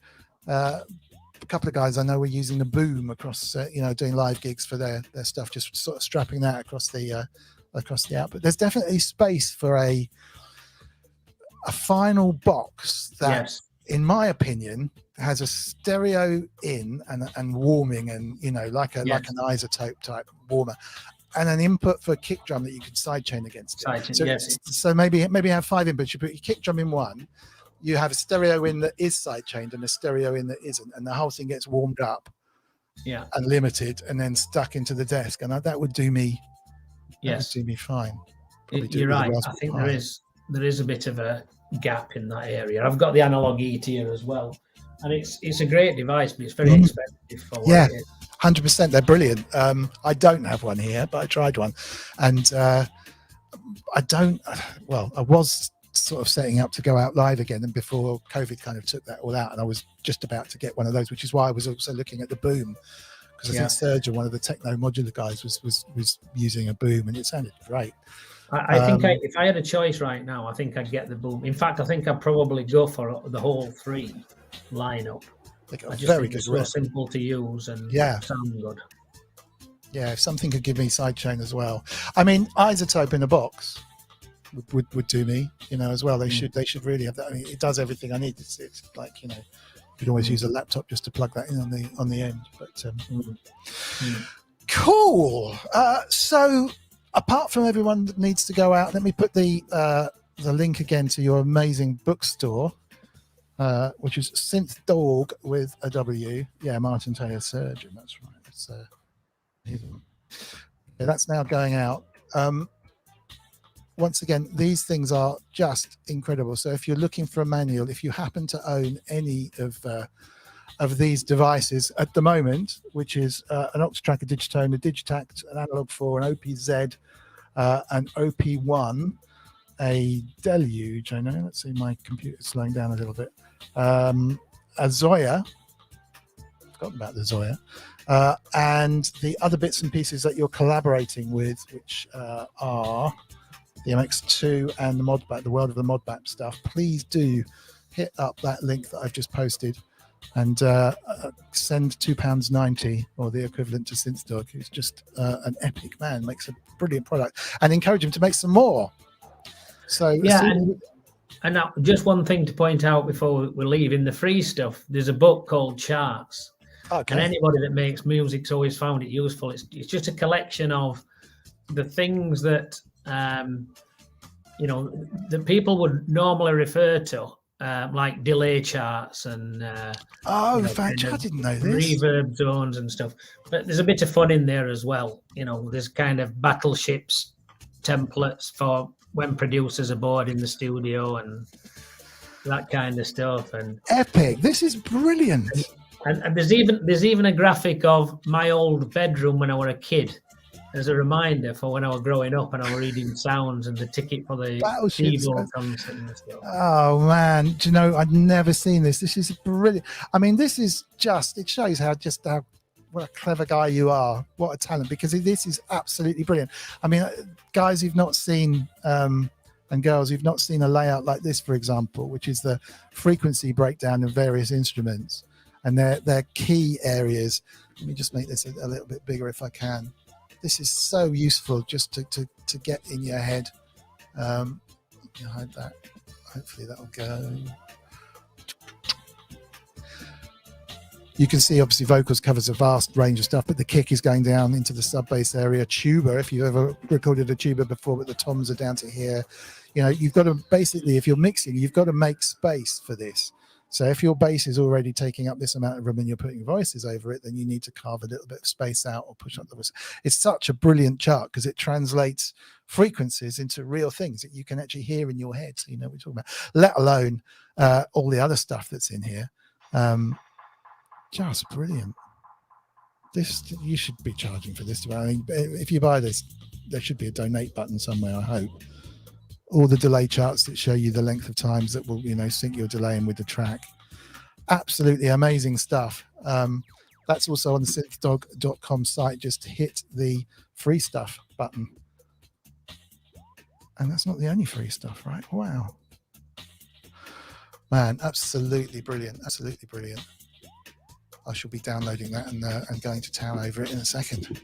a couple of guys I know were using the Boom across, doing live gigs for their stuff, just sort of strapping that across the output. There's definitely space for a final box that, in my opinion, has a stereo in and warming and like an isotope type warmer, and an input for kick drum that you can sidechain against it. So maybe have 5 inputs. You put your kick drum in one. You have a stereo in that is sidechained and a stereo in that isn't, and the whole thing gets warmed up, and limited, and then stuck into the desk, and that would do me. Yes, that would do me fine. You're right. I think there is a bit of a gap in that area. I've got the analog heat here as well, and it's a great device, but it's very expensive for what it is. 100%. They're brilliant. I don't have one here, but I tried one, and I was sort of setting up to go out live again, and before COVID kind of took that all out, and I was just about to get one of those, which is why I was also looking at the boom, because I think Sergio, one of the techno modular guys, was using a boom, and it sounded great. I think if I had a choice right now, I think I'd get the boom. In fact, I think I'd probably go for the whole 3 lineup. They got I just very think good it's so rip. simple to use and sound good. Yeah, if something could give me sidechain as well. I mean, Isotope in a box would do me, as well. They should really have that. I mean, it does everything I need. It's like, you could always use a laptop just to plug that in on the end. But cool. So apart from everyone that needs to go out, let me put the link again to your amazing bookstore, which is Synthdawg with a W. Yeah, Martin Taylor Surgeon. That's right. It's that's now going out. Once again, these things are just incredible. So if you're looking for a manual, if you happen to own any of these devices at the moment, which is an Octatrack, a Digitone, a Digitakt, an Analog 4, an OPZ, an OP1, a Deluge. I know. Let's see, my computer's slowing down a little bit. A Zoia. Forgotten about the Zoia. And the other bits and pieces that you're collaborating with, which are the MX2 and the Modbap, the World of the Modbap stuff. Please do hit up that link that I've just posted and send £2.90 or the equivalent to Synthdawg, who's just an epic man, makes a brilliant product, and encourage him to make some more. So and now just one thing to point out before we leave, in the free stuff, there's a book called Charts. Okay. And anybody that makes music's always found it useful. It's just a collection of the things that that people would normally refer to, like delay charts and in fact, I didn't know this. Reverb zones and stuff. But there's a bit of fun in there as well. There's kind of battleships templates for when producers are bored in the studio and that kind of stuff. And epic! This is brilliant. And there's even a graphic of my old bedroom when I was a kid, as a reminder for when I was growing up and I was reading sounds and the ticket for the keyboard concert and stuff. Oh man, do you know, I'd never seen this. This is brilliant. I mean, this is it shows how what a clever guy you are. What a talent, because this is absolutely brilliant. I mean, guys who've not seen and girls who've not seen a layout like this, for example, which is the frequency breakdown of various instruments and their key areas. Let me just make this a little bit bigger if I can. This is so useful just to get in your head. Hide that. Hopefully that'll go. You can see obviously vocals covers a vast range of stuff, but the kick is going down into the sub bass area. Tuba, if you've ever recorded a tuba before, but the toms are down to here. You've got to basically, if you're mixing, you've got to make space for this. So if your bass is already taking up this amount of room and you're putting voices over it, then you need to carve a little bit of space out or push up the voice. It's such a brilliant chart because it translates frequencies into real things that you can actually hear in your head. So you know what we're talking about, let alone all the other stuff that's in here. Just brilliant. This, you should be charging for this. I mean, if you buy this, there should be a donate button somewhere, I hope. All the delay charts that show you the length of times that will, sync your delay in with the track. Absolutely amazing stuff. That's also on the synthstrom.com site. Just hit the free stuff button. And that's not the only free stuff, right? Wow. Man, absolutely brilliant. Absolutely brilliant. I shall be downloading that and going to town over it in a second.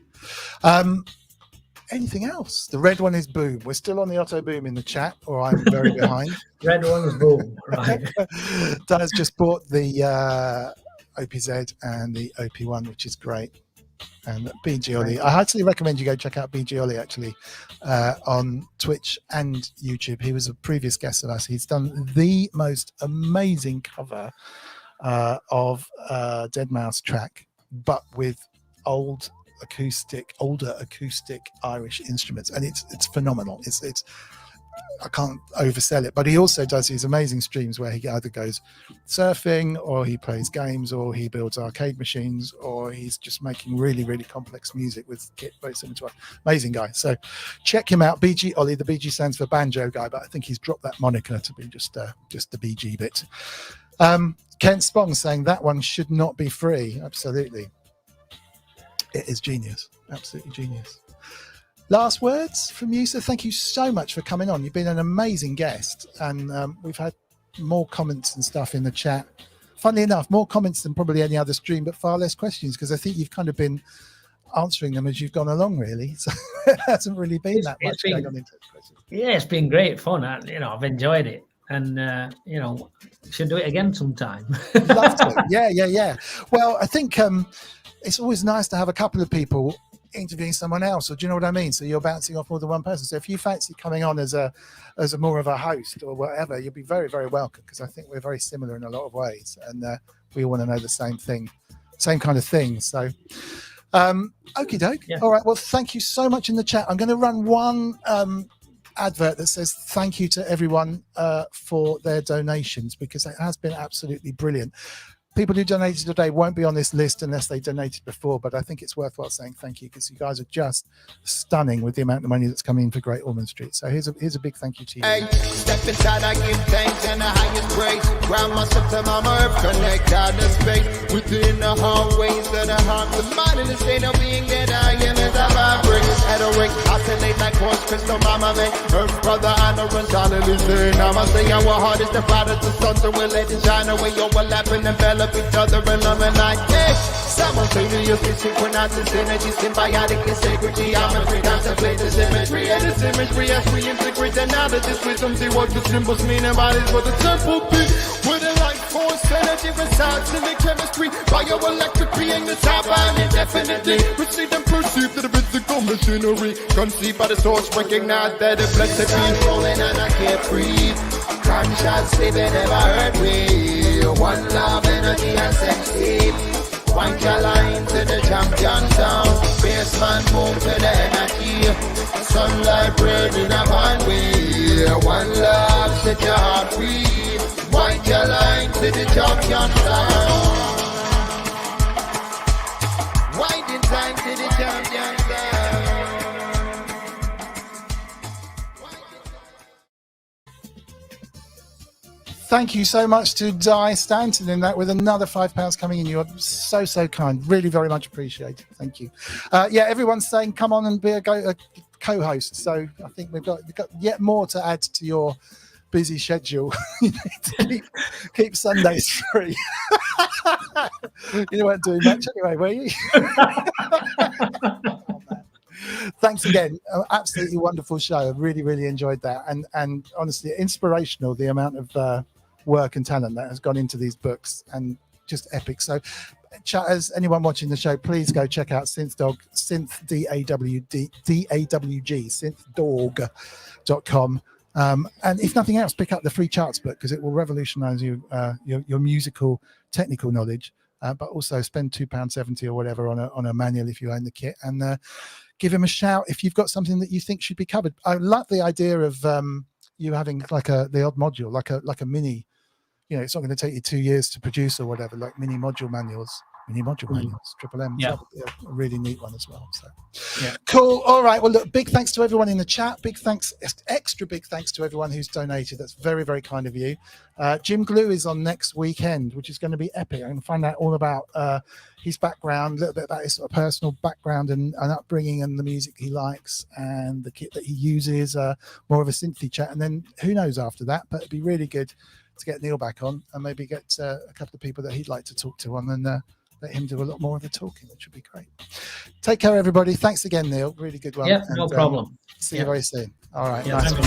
Anything else? The red one is Boom. We're still on the Otto Boom in the chat, or I'm very behind. Red one is Boom, right. Daz just bought the OPZ and the OP1, which is great. And BG Ollie. I highly recommend you go check out BG Ollie, actually, on Twitch and YouTube. He was a previous guest of us. He's done the most amazing cover of Deadmau5 track, but with older acoustic Irish instruments, and it's phenomenal. It's I can't oversell it, but he also does these amazing streams where he either goes surfing, or he plays games, or he builds arcade machines, or he's just making really, really complex music with kit very similar to us. Amazing guy. So check him out. BG Ollie. The BG stands for banjo guy, but I think he's dropped that moniker to be just the BG bit. Kent Spong saying that one should not be free. Absolutely. It is genius. Absolutely genius. Last words from you. So thank you so much for coming on. You've been an amazing guest, and we've had more comments and stuff in the chat. Funnily enough, more comments than probably any other stream, but far less questions, because I think you've kind of been answering them as you've gone along, really. So it hasn't really been that much going on into questions. Yeah, it's been great fun. I've enjoyed it, and should do it again sometime. Love to. Yeah. Well, I think it's always nice to have a couple of people interviewing someone else, or do you know what I mean? So you're bouncing off more than one person. So if you fancy coming on as a more of a host or whatever, you'll be very, very welcome, because I think we're very similar in a lot of ways, and we all want to know the same thing, same kind of thing. So okie doke. Yeah. All right, well, thank you so much in the chat. I'm going to run one advert that says thank you to everyone for their donations, because it has been absolutely brilliant. People who donated today won't be on this list unless they donated before, but I think it's worthwhile saying thank you, because you guys are just stunning with the amount of money that's coming in for Great Ormond Street. So here's a big thank you to you. Hey, step inside, I give thanks and the highest praise. Ground myself to Mama Earth, connect out the space within the hallways of the heart. The mind in the state of being that I am as I vibrate. At a ring, oscillate like horse crystal, Mama man. Earth, brother, honor and solid listen. I'ma say our heart is the father to sun, so we'll let it shine away, overlapping and envelop each other and loving like this. Simultaneously synchronized energy, symbiotic sacred geometry. Contemplate the symmetry and this imagery as we integrate the knowledge. Wisdom, see what the symbols mean and bodies what the temple be. Where the life force energy resides in the chemistry. Bioelectric being the top and indefinitely receive and perceive to the physical machinery. Conceived by the source, recognize that the blessed be rolling and I can't breathe. Conscious living never hurt me. One love, energy and sexy. Wind your line to the champion sound. Baseman move to the energy. Sunlight breathing upon me. One love, set your heart free. Wind your line to the champion sound. Winding time to the champion sound. Thank you so much to Di Stanton in that, with another £5 coming in. You're so kind. Really very much appreciated. Thank you. Everyone's saying come on and be a co-host. So I think we've got yet more to add to your busy schedule. You need to keep Sundays free. You weren't doing much anyway, were you? Thanks again. Absolutely wonderful show. I really enjoyed that, and honestly inspirational, the amount of work and talent that has gone into these books, and just epic. So chatters, anyone watching the show, please go check out Synthdawg, Synth D-A-W-G, Synthdawg.com. And if nothing else, pick up the free charts book, because it will revolutionize your musical technical knowledge, but also spend £2.70 or whatever on a manual if you own the kit, and give him a shout if you've got something that you think should be covered. I like the idea of you having like the odd module, like a mini, it's not going to take you 2 years to produce or whatever, like mini module manuals, Triple M. Yeah. A really neat one as well. So yeah, cool. All right, well, look, big thanks to everyone in the chat. Big thanks, extra big thanks to everyone who's donated. That's very, very kind of you. Jim Glue is on next weekend, which is going to be epic. I'm going to find out all about his background, a little bit about his sort of personal background and upbringing, and the music he likes and the kit that he uses, more of a synthy chat. And then who knows after that, but it'd be really good to get Neil back on and maybe get a couple of people that he'd like to talk to on, and let him do a lot more of the talking, which would be great. Take care, everybody. Thanks again, Neil. Really good one. Yeah, no problem. See you very soon. All right. Yeah, nice one.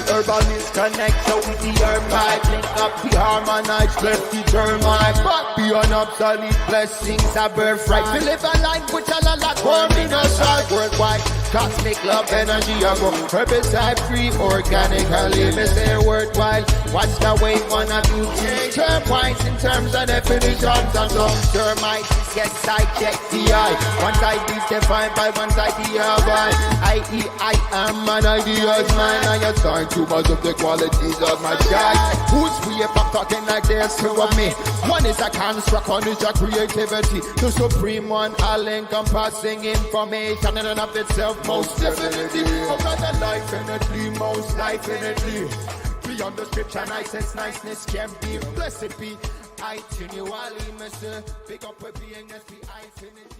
Urbanist connect so with the herb pipe. Link up the harmonize, bless the termite. But beyond obsolete blessings, a birthright. We live a life which a lot for me no side worldwide. Cosmic love energy, I go herbicide free, organically, me say worthwhile. Watch the way one of you change. Turquoise in terms of definitions, and some termites get sidechecked the eye. One side is defined by one side the other. I.e. I am an idea's man. I assign too much of the qualities of my guy. Who's we up talking like this two of me? One is a construct, one is a creativity. The supreme one, all encompassing information in and of itself, most definitely. Over the life infinitely, most life infinitely. Beyond the scripture, niceness can be. Blessed be. I continually, Mr. Pick up a being as the infinity.